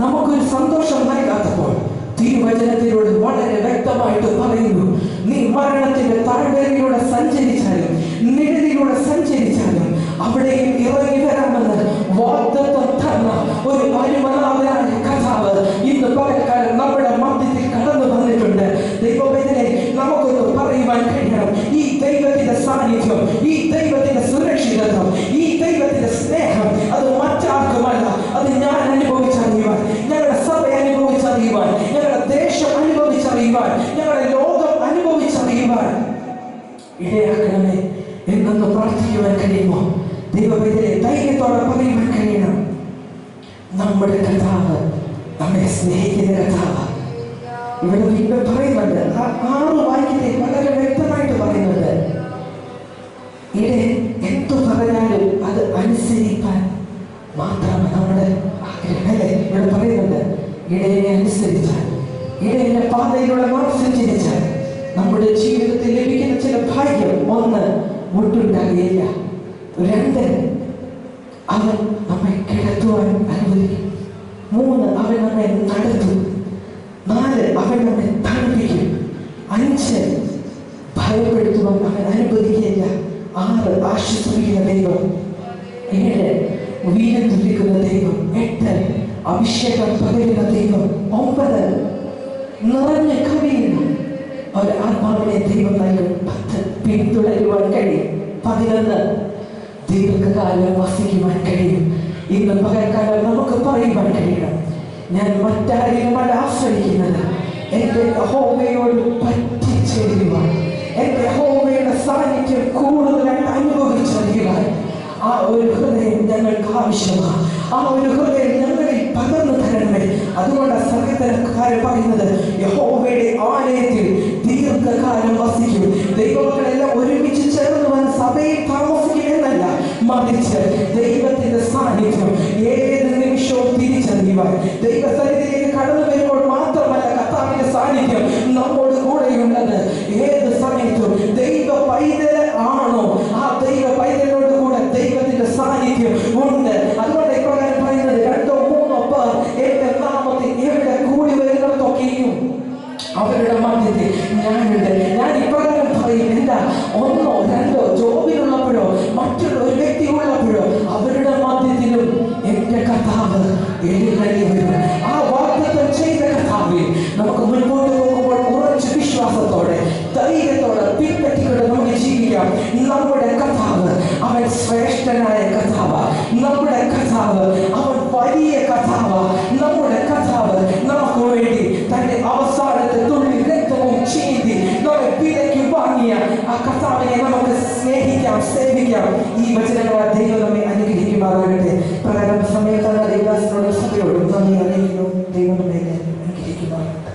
നമുക്കൊരു സന്തോഷം നൽകാത്തപ്പോൾ, തിരുവചനത്തിലൂടെ വളരെ വ്യക്തമായിട്ട് പറയുന്നു, നീ മരണത്തിന്റെ താഴ്വരയിലൂടെ സഞ്ചരിച്ചാലും നിഴലിലൂടെ സഞ്ചരിച്ചാലും അവിടെയും ഇറങ്ങി വരാമെന്ന് വാഗ്ദത്തം തന്ന ഒരു പരിമനാഥനായ കർത്താവ് ഇന്ന് പകൽക്കാലം നമ്മുടെ മധ്യത്തിൽ കടന്നു വന്നിട്ടുണ്ട്. ദൈവവേദനെ നമുക്കൊന്ന് പറയുവാൻ കഴിയണം, ഈ ദൈവത്തിന്റെ സാന്നിധ്യം, ഈ ദൈവത്തിന്റെ സുരക്ഷിതത്വം, ഈ ദൈവത്തിന്റെ സ്നേഹം അത് മറ്റാർക്കുമല്ല. അത് ഞാൻ അനുഭവിച്ചറിയുവാൻ, ഞങ്ങളുടെ സഭ അനുഭവിച്ചറിയുവാൻ, ഞങ്ങളുടെ ദേശം അനുഭവിച്ചറിയുവാൻ, ഞങ്ങളുടെ ലോകം അനുഭവിച്ചറിയുവാൻ ഇടയാക്കണമേ എന്നൊന്ന് പ്രാർത്ഥിക്കുവാൻ കഴിയുമോ? ദൈവവേദനെ ധൈര്യത്തോടെ പറയുവാൻ കഴിയണം, നമ്മുടെ കർത്താവ് നമ്മെ സ്നേഹിക്കുന്ന കർത്താവ്. ഇവിടെ വീണ്ടും പറയുന്നുണ്ട്, 6 വാക്യത്തിൽ വളരെ വ്യക്തമായിട്ട് പറയുന്നുണ്ട്, എന്തു പറഞ്ഞാലും അത് അനുസരിക്കാൻ മാത്രമാണ് നമ്മുടെ ആഗ്രഹം. അല്ലേ? ഇവിടെ പറയുന്നുണ്ട്, ഇടയനെ അനുസരിച്ചാൽ, ഇടയന്റെ പാതയിലൂടെ നാം സഞ്ചരിച്ചാൽ നമ്മുടെ ജീവിതത്തിൽ ലഭിക്കുന്ന ചില ഭാഗ്യം, 1 മുട്ടുണ്ടാകുകയില്ല, 2 അവൻ നമ്മെ കിടത്തുവാൻ അനുവദിക്കും, 3 അവൻ നമ്മെ നടത്തും, 4 അവൻ നമ്മെ തണുപ്പിക്കും, 5 ഭയപ്പെടുത്തുവാൻ അവൻ അനുവദിക്കുകയില്ല, 6 ആശ്വസിപ്പിക്കുന്ന ദൈവം, 7 വീര്യം തുല്ലിക്കുന്ന ദൈവം, 8 അഭിഷേകം പകരുന്ന ദൈവം, 9 നിറഞ്ഞ കവിയുന്ന ഒരു ആത്മാവിനെ ദൈവം നൽകും. 10 പിന്തുടരുവാൻ കഴിയും. 11 ദീർഘകാലം വസിക്കുവാൻ കഴിയും. ഇന്ന് പകൽക്കാലം നമുക്ക് പറയുവാൻ കഴിയണം, ഞാൻ മറ്റാരെയുമല്ല ആശ്രയിക്കുന്നത്, എൻ്റെ യഹോവയോട് പറ്റിച്ചേരുവാൻ, എൻ്റെ യഹോവയുടെ സാന്നിധ്യം കൂടുതലായിട്ട് അനുഭവിച്ചറിയുവാൻ ആ ഒരു ഹൃദയം ഞങ്ങൾക്ക് ആവശ്യമാണ്. ആ ഒരു ഹൃദയം ഞങ്ങളിൽ പകർന്നു തരണമേ. അതുകൊണ്ട് സങ്കീർത്തനക്കാരൻ പറയുന്നത്, യഹോവയുടെ ആലയത്തിൽ ദീർഘകാലം വസിക്കും. ദൈവമക്കളെല്ലാം ഒരുമിച്ച് ചേർന്ന് വന്ന് സഭയിൽ താമസിക്കും എന്നല്ല, മറിച്ച് ദൈവത്തിന്റെ സാന്നിധ്യം ഏത് നിമിഷവും തിരിച്ചറിയുവാൻ, ദൈവസന്നിധിയിലേക്ക് കടന്നു വരുമ്പോൾ മാത്രമല്ല കർത്താവിന്റെ സാന്നിധ്യം നമ്മോട് കൂടെയുള്ളത്. ഏത് സമയത്തും ദൈവ പൈതൽ ആണോ, ആ ദൈവ പൈതലിനോട് കൂടെ ദൈവത്തിന്റെ സാന്നിധ്യം ഉണ്ട്. അതുകൊണ്ട് ഇപ്രകാരം പറയുന്നത്, 2 3 പേർ എന്റെ നാമത്തിൽ എവിടെ കൂടി വരുന്നതൊക്കെയും അവരുടെ മധ്യത്തിൽ ഞാനുണ്ട്. ഞാൻ ഇപ്രകാരം പറയും, എന്താ 1 2 ജോബിലുള്ളപ്പോഴോ മറ്റൊരു ഒരു വ്യക്തി ഉള്ളപ്പോഴോ അവരുടെ മധ്യത്തിലും എന്റെ കർത്താവ് എഴുന്നള്ളി വരും. ആ വാഗ്ദത്തം ചെയ്ത കർത്താവിൽ നമുക്ക് മുൻപോട്ട് പോകുമ്പോൾ ഉറച്ച വിശ്വാസത്തോടെ ധൈര്യത്തോടെ പിൻപറ്റിക്കൊണ്ട് നമുക്ക് ജീവിക്കാം. നമ്മുടെ കർത്താവ് അവൻ ശ്രേഷ്ഠനായ കർത്താവ്, നമ്മുടെ കർത്താവ് അവൻ വലിയ കർത്താവ്, നമ്മുടെ കർത്താവ് നമുക്ക് വേണ്ടി തന്റെ അവസാനത്തെ തുള്ളി രക്തവും ചീന്തി നമ്മെ വിലയ്ക്ക് വാങ്ങിയ ആ കർത്താവിനെ നമുക്ക് സ്നേഹിക്കാം, സേവിക്കാം. ഈ വചനങ്ങളെ ദൈവം നമ്മെ അനുഗ്രഹിക്കുമാറാകട്ടെ. പ്രകാരം സമയത്താണ് ദൈവദാസനോട് സഭയോടും നന്ദി അറിയിക്കുന്നു. ദൈവം നമ്മെ അനുഗ്രഹിക്കുമാറാകട്ടെ.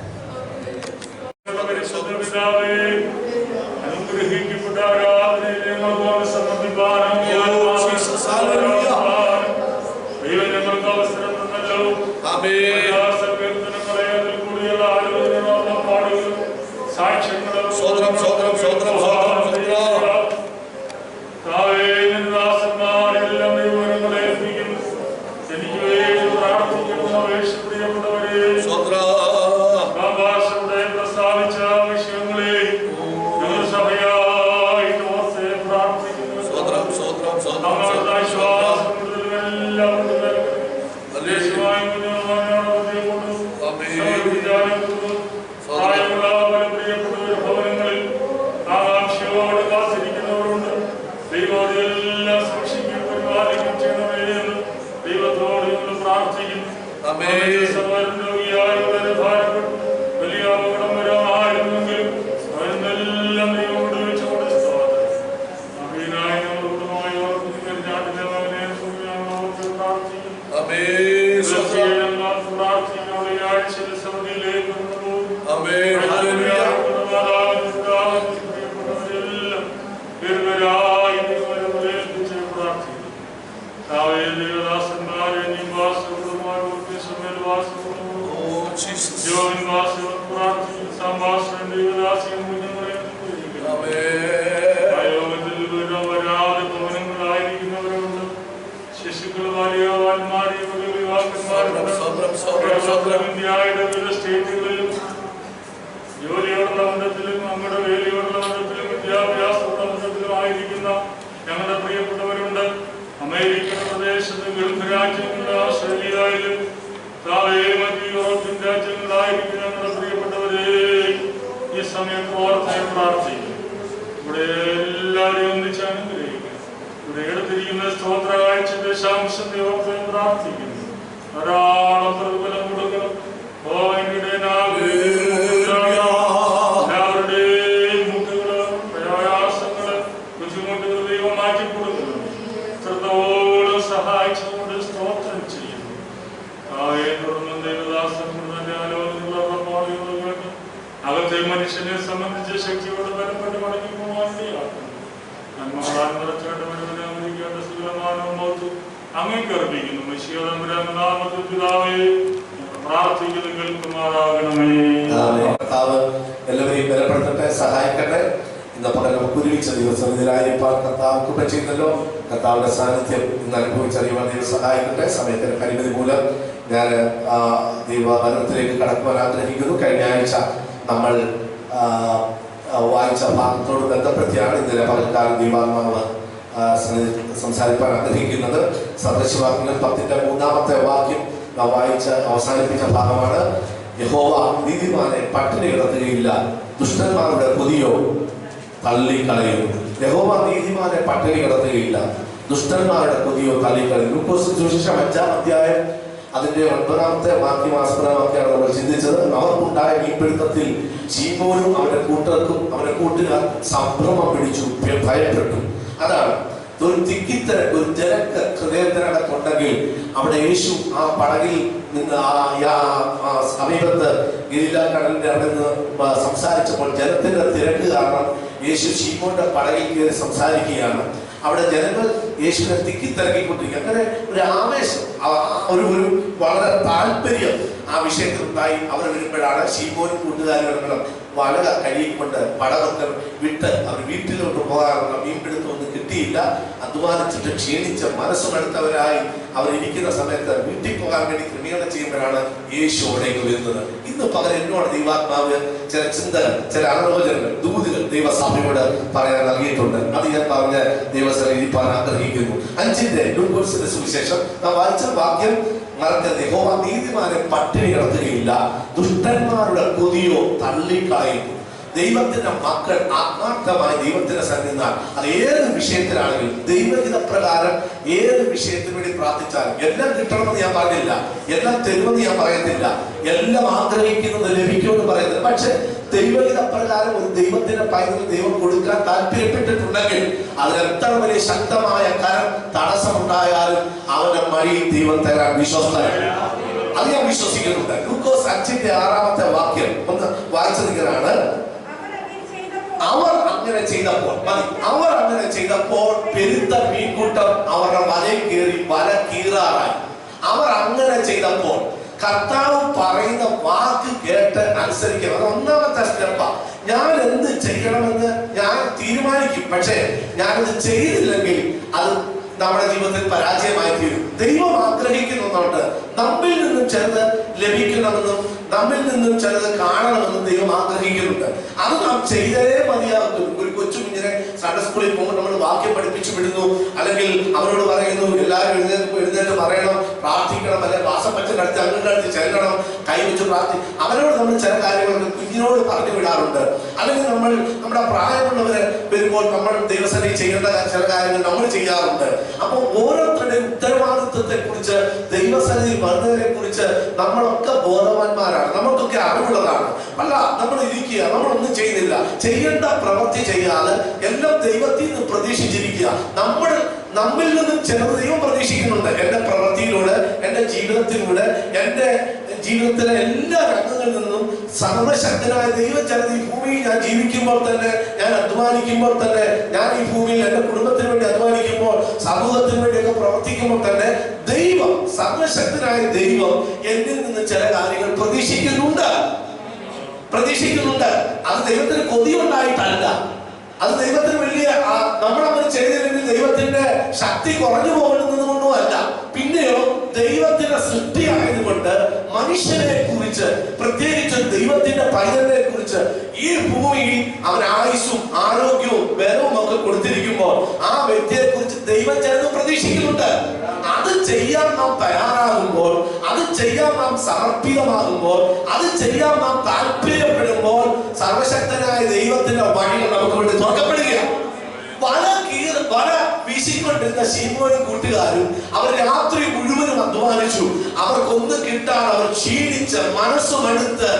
ജോലിയോടുള്ള ബന്ധത്തിലും നമ്മുടെ വേലയോടുള്ള ബന്ധത്തിലും വിദ്യാഭ്യാസമുള്ള ബന്ധത്തിലുമായിരിക്കുന്ന ഞങ്ങളുടെ പ്രിയപ്പെട്ടവരുണ്ട്. അമേരിക്കൻ പ്രദേശത്ത്, ഗൾഫ് രാജ്യങ്ങളിൽ, ഓസ്ട്രേലിയയിലും മറ്റ് യൂറോപ്യൻ രാജ്യങ്ങളിലായിരിക്കും ഞങ്ങളുടെ പ്രിയപ്പെട്ടവരെ ഈ സമയത്ത് ഓർത്ത് പ്രാർത്ഥിക്കും. ഇവിടെ എല്ലാവരെയും ഒന്നിച്ച് അനുഗ്രഹിക്കും. ഇവിടെ എടുത്തിരിക്കുന്ന സ്തോത്ര കാഴ്ചയുടെ ശാംശത്തെ ഓർത്ത് പ്രാർത്ഥിക്കുന്നു. ധാരാളം പ്രതിഫലം കൊടുക്കണം. എല്ലാവരുടെയും മുട്ടുകള്, പ്രയാസങ്ങള്, ബുദ്ധിമുട്ടുകൾ ദൈവം മാറ്റി കൊടുക്കുന്നു. ശ്രദ്ധയോടെ സഹായിച്ചുകൊണ്ട് സ്തോത്രം ചെയ്യുന്നു. തുടർന്നും ദൈവദാസൻ തന്റെ ആലോചനകൾ കേട്ട് അകത്തെ മനുഷ്യനെ സംബന്ധിച്ച ശക്തിയോട് ബലപ്പെട്ട് മടങ്ങി പോകാൻ ഇടയാക്കുന്നു. നന്മകളാൽ നിറച്ചേണ്ട വരുവനെ അമരിക്കേണ്ട സുലമാനവും മൗത്തും അങ്ങേക്ക് അർപ്പിക്കുന്നു. മിശിഹായുടെ നാമത്തിൽ പിതാവേ പ്രാർത്ഥിക്കുന്നു, കേൾക്കുമാറാകണമേ. എല്ലാവരെയും ബലപ്പെടുത്തട്ടെ, സഹായിക്കട്ടെ. ഇന്ന് പകൽ നമുക്ക് ഒരുമിച്ച ദിവസം ഇതിലായിരിക്കാൻ കർത്താവ് കൃപ ചെയ്യുന്നല്ലോ. കർത്താവിന്റെ സാന്നിധ്യം ഇന്ന് അനുഭവിച്ചറിയുവാൻ ദൈവം സഹായിക്കട്ടെ. സമയത്തിന് പരിമിതി മൂലം ഞാൻ ദൈവവചനത്തിലേക്ക് കടക്കുവാൻ ആഗ്രഹിക്കുന്നു. കഴിഞ്ഞ ആഴ്ച നമ്മൾ വായിച്ച ഭാഗത്തോട് ബന്ധപ്പെടുത്തിയാണ് ഇന്നലെ പകൽക്കാലം ദൈവാത്മാവ് സംസാരിക്കാൻ ആഗ്രഹിക്കുന്നത്. സദൃശവാക്യങ്ങൾ 10-ന്റെ 3-ാമത്തെ വാക്യം വായിച്ച് അവസാനിപ്പിച്ച ഭാഗമാണ്. യഹോവ നീതിമാനെ പട്ടിണി കിടത്തുകയില്ല, ദുഷ്ടന്മാരുടെ കൊതിയോ തള്ളിക്കളയുന്നു. യഹോവ നീതിമാനെ പട്ടിണി കിടത്തുകയില്ല, ദുഷ്ടന്മാരുടെ കൊതിയോ തള്ളിക്കളയും. ലൂക്കോസ് സുവിശേഷം 5-ാം അധ്യായം അതിന്റെ 9-ാമത്തെ വാക്യം ആസ്പദമാക്കിയാണ് നമ്മൾ ചിന്തിച്ചത്. അവർക്കുണ്ടായ മീൻപിടുത്തത്തിൽ ശീമോനും അവന്റെ കൂട്ടർക്കും അവന്റെ കൂട്ടുകാർ സംഭ്രമം പിടിച്ചു, ഭയപ്പെട്ടു. അതാണ് ഒരു തിക്കിത്തിരക്ക്, ഒരു തിരക്ക് ഹൃദയത്തിനകത്തുണ്ടെങ്കിൽ അവിടെ യേശു ആ പടകിൽ നിന്ന് സമീപത്ത് ഗലീല കടലിന്റെ അവിടെ നിന്ന് സംസാരിച്ചപ്പോൾ ജനത്തിന്റെ തിരക്ക് കാരണം യേശു ശീമോന്റെ പടകിൽ കയറി സംസാരിക്കുകയാണ്. അവിടെ ജനങ്ങൾ യേശുവിനെ തിക്കിത്തിരക്കിക്കൊണ്ടിരിക്കുക. അങ്ങനെ ഒരു ആവേശം, ഒരു വളരെ താല്പര്യം ആ വിഷയത്തിലുണ്ടായി. അവർ വരുമ്പോഴാണ് ശീമോനും കൂട്ടുകാരും വല കഴിയിക്കൊണ്ട് പടമൊക്കെ വിട്ട് അവർ വീട്ടിലോട്ട് പോകാറുള്ള മീൻപിടുത്തമൊന്നും കിട്ടിയില്ല. അധ്വാനിച്ചിട്ട് ക്ഷീണിച്ച് മനസ്സുമെടുത്തവരായി അവരിയ്ക്കുന്ന സമയത്ത് വീട്ടിൽ പോകാൻ വേണ്ടി ക്രമീകരണം ചെയ്യുമ്പോഴാണ് യേശു അവിടേക്ക് വരുന്നത്. ഇന്ന് പകരം എന്നോട് ദൈവാത്മാവ് ചില ചിന്തകൾ, ചില ആലോചനകൾ, ദൂതുകൾ ദൈവസഭയോട് പറയാൻ നൽകിയിട്ടുണ്ട്. അത് ഞാൻ പറഞ്ഞ് ദൈവസഭ ഇരിപ്പാൻ ആഗ്രഹിക്കുന്നു. 5-ന്റെ ലൂക്കോസിന്റെ സുവിശേഷം നാം വായിച്ച വാക്യം മറക്കരുത്. യഹോവ നീതിമാനെ പട്ടിണി കിടത്തുകയില്ല, ദുഷ്ടന്മാരുടെ കൊതിയോ തള്ളിക്കളയുന്നു. ദൈവത്തിന്റെ മക്കൾ ആത്മാർത്ഥമായി ദൈവത്തിന്റെ സന്നിധിയിൽ, അത് ഏത് വിഷയത്തിലാണെങ്കിലും ദൈവഹിത പ്രകാരം ഏത് വിഷയത്തിന് വേണ്ടി പ്രാർത്ഥിച്ചാലും എല്ലാം കിട്ടണമെന്ന് ഞാൻ പറഞ്ഞില്ല, എല്ലാം തരുമെന്ന് ഞാൻ പറയത്തില്ല, എല്ലാം ആഗ്രഹിക്കുന്നത് ലഭിക്കുമെന്ന് പറയുന്നത്. പക്ഷെ ദൈവഹിത പ്രകാരം ഒരു ദൈവത്തിന്റെ പൈതൽ ദൈവം കൊടുക്കാൻ താല്പര്യപ്പെട്ടിട്ടുണ്ടെങ്കിൽ അതിന് എത്ര വലിയ ശക്തമായ കരം തടസ്സമുണ്ടായാലും അവന്റെ മഴി ദൈവം തരാൻ വിശ്വസ്തനാണ്. അത് ഞാൻ വിശ്വസിക്കുന്നുണ്ട്. ലൂക്കോസ് 5-ന്റെ 6-ാമത്തെ വാക്യം ഒന്ന് വായിച്ചു നിൽക്കുകയാണ്. അവർ അങ്ങനെ ചെയ്തപ്പോൾ പെരുത്ത മീൻകൂട്ടം അവരുടെ വലയിൽ കയറി വല കീറാറായി. അവർ അങ്ങനെ ചെയ്തപ്പോൾ കർത്താവ് പറയുന്ന വാക്ക് കേട്ട് അനുസരിക്കണം. അത് ഒന്നാമത്തെ സ്റ്റെപ്പാ. ഞാൻ എന്ത് ചെയ്യണമെന്ന് ഞാൻ തീരുമാനിക്കും, പക്ഷേ ഞാനത് ചെയ്തില്ലെങ്കിൽ അത് നമ്മുടെ ജീവിതത്തിൽ പരാജയമായി തീരും. ദൈവം ആഗ്രഹിക്കുന്നുണ്ട് നമ്മിൽ നിന്നും ചിലത് ലഭിക്കണമെന്നും നമ്മിൽ നിന്നും ചിലത് കാണണമെന്നും ദൈവം ആഗ്രഹിക്കുന്നുണ്ട്. അത് നാം ചെയ്തേ മതിയാകും. ഒരു കൊച്ചു കുഞ്ഞിനെ സൺഡേ സ്കൂളിൽ പോകുമ്പോൾ നമ്മൾ വാക്യം പഠിപ്പിച്ചു വിടുന്നു, അല്ലെങ്കിൽ അവരോട് പറയുന്നു എല്ലാവരും എഴുന്നേറ്റ് പറയണം, പ്രാർത്ഥിക്കണം, അല്ലെങ്കിൽ വാസപ്പച്ചൻ്റെ അടുത്ത് അങ്ങയുടെ അടുത്ത് ചെല്ലണം, കൈവച്ച് അവരോട് നമ്മൾ ചില കാര്യങ്ങളൊക്കെ കുഞ്ഞിനോട് പറഞ്ഞു വിടാറുണ്ട്. അല്ലെങ്കിൽ നമ്മൾ നമ്മുടെ പ്രായമുള്ളവരെ വരുമ്പോൾ നമ്മൾ ദൈവസഭയിൽ ചെയ്യേണ്ട ചില കാര്യങ്ങൾ നമ്മൾ ചെയ്യാറുണ്ട്. അപ്പോൾ ഓരോരുത്തരുടെയും ഉത്തരവാദിത്വത്തെ കുറിച്ച്, ദൈവസന്നിധിയിൽ വരുന്നതിനെ കുറിച്ച് നമ്മളൊക്കെ ബോധവാന്മാരാണ്, നമുക്കൊക്കെ അറിവുള്ളതാണ്. അല്ല നമ്മൾ ഇരിക്കുക, നമ്മളൊന്നും ചെയ്യുന്നില്ല, ചെയ്യേണ്ട പ്രവൃത്തി ചെയ്യാതെ എല്ലാം ദൈവത്തിൽ നിന്ന് പ്രതീക്ഷിച്ചിരിക്കുക. നമ്മിൽ നിന്നും ചിലത് ദൈവം പ്രതീക്ഷിക്കുന്നുണ്ട്. എന്റെ പ്രവൃത്തിയിലൂടെ, എന്റെ ജീവിതത്തിലൂടെ, എന്റെ ജീവിതത്തിലെ എല്ലാ രംഗങ്ങളിൽ നിന്നും സർവശക്തനായ ദൈവം ചിലത് ഈ ഭൂമിയിൽ ഞാൻ ജീവിക്കുമ്പോൾ തന്നെ, ഞാൻ അധ്വാനിക്കുമ്പോൾ തന്നെ, ഞാൻ ഈ ഭൂമിയിൽ എന്റെ കുടുംബത്തിന് വേണ്ടി അധ്വാനിക്കുമ്പോൾ, സമൂഹത്തിന് വേണ്ടിയൊക്കെ പ്രവർത്തിക്കുമ്പോൾ തന്നെ ദൈവം, സർവശക്തനായ ദൈവം എന്നിൽ നിന്ന് ചില കാര്യങ്ങൾ പ്രതീക്ഷിക്കുന്നുണ്ട്. അത് ദൈവത്തിന് കൊതിയുണ്ടായിട്ടല്ല, അത് ദൈവത്തിന് വലിയ നമ്മളങ്ങനെ ചെയ്തില്ലെങ്കിൽ ദൈവത്തിന്റെ ശക്തി കുറഞ്ഞു പോകുന്നത് കൊണ്ടും അല്ല. പിന്നെയോ ദൈവത്തിന്റെ സൃഷ്ടിയായതുകൊണ്ട് മനുഷ്യനെ കുറിച്ച്, പ്രത്യേകിച്ച് ദൈവത്തിന്റെ പൈതലിനെ കുറിച്ച് ഈ ഭൂമിയിൽ അവൻ ആയുസ്സും ആരോഗ്യവും ബലവും ഒക്കെ കൊടുത്തിരിക്കുമ്പോൾ ആ വ്യക്തിയെ കുറിച്ച് ദൈവം ചിലത് പ്രതീക്ഷിക്കുന്നുണ്ട്. അത് ചെയ്യാൻ നാം തയ്യാറാകുമ്പോൾ, അത് ചെയ്യാൻ നാം സമർപ്പിതമാകുമ്പോൾ, അത് ചെയ്യാൻ നാം താല്പര്യപ്പെടുമ്പോൾ സർവശക്തനായ ദൈവത്തിന്റെ വഴികൾ നമുക്ക് വേണ്ടി തുറക്കപ്പെടുകയാണ്. വല വീശിക്കൊണ്ടിരുന്ന ശീമോനും കൂട്ടുകാരും അവർ രാത്രി മുഴുവനും അധ്വാനിച്ചു. അവർക്കൊന്നും കിട്ടാതെ അവർ ക്ഷീണിച്ച് മനസ്സുമെടുത്ത്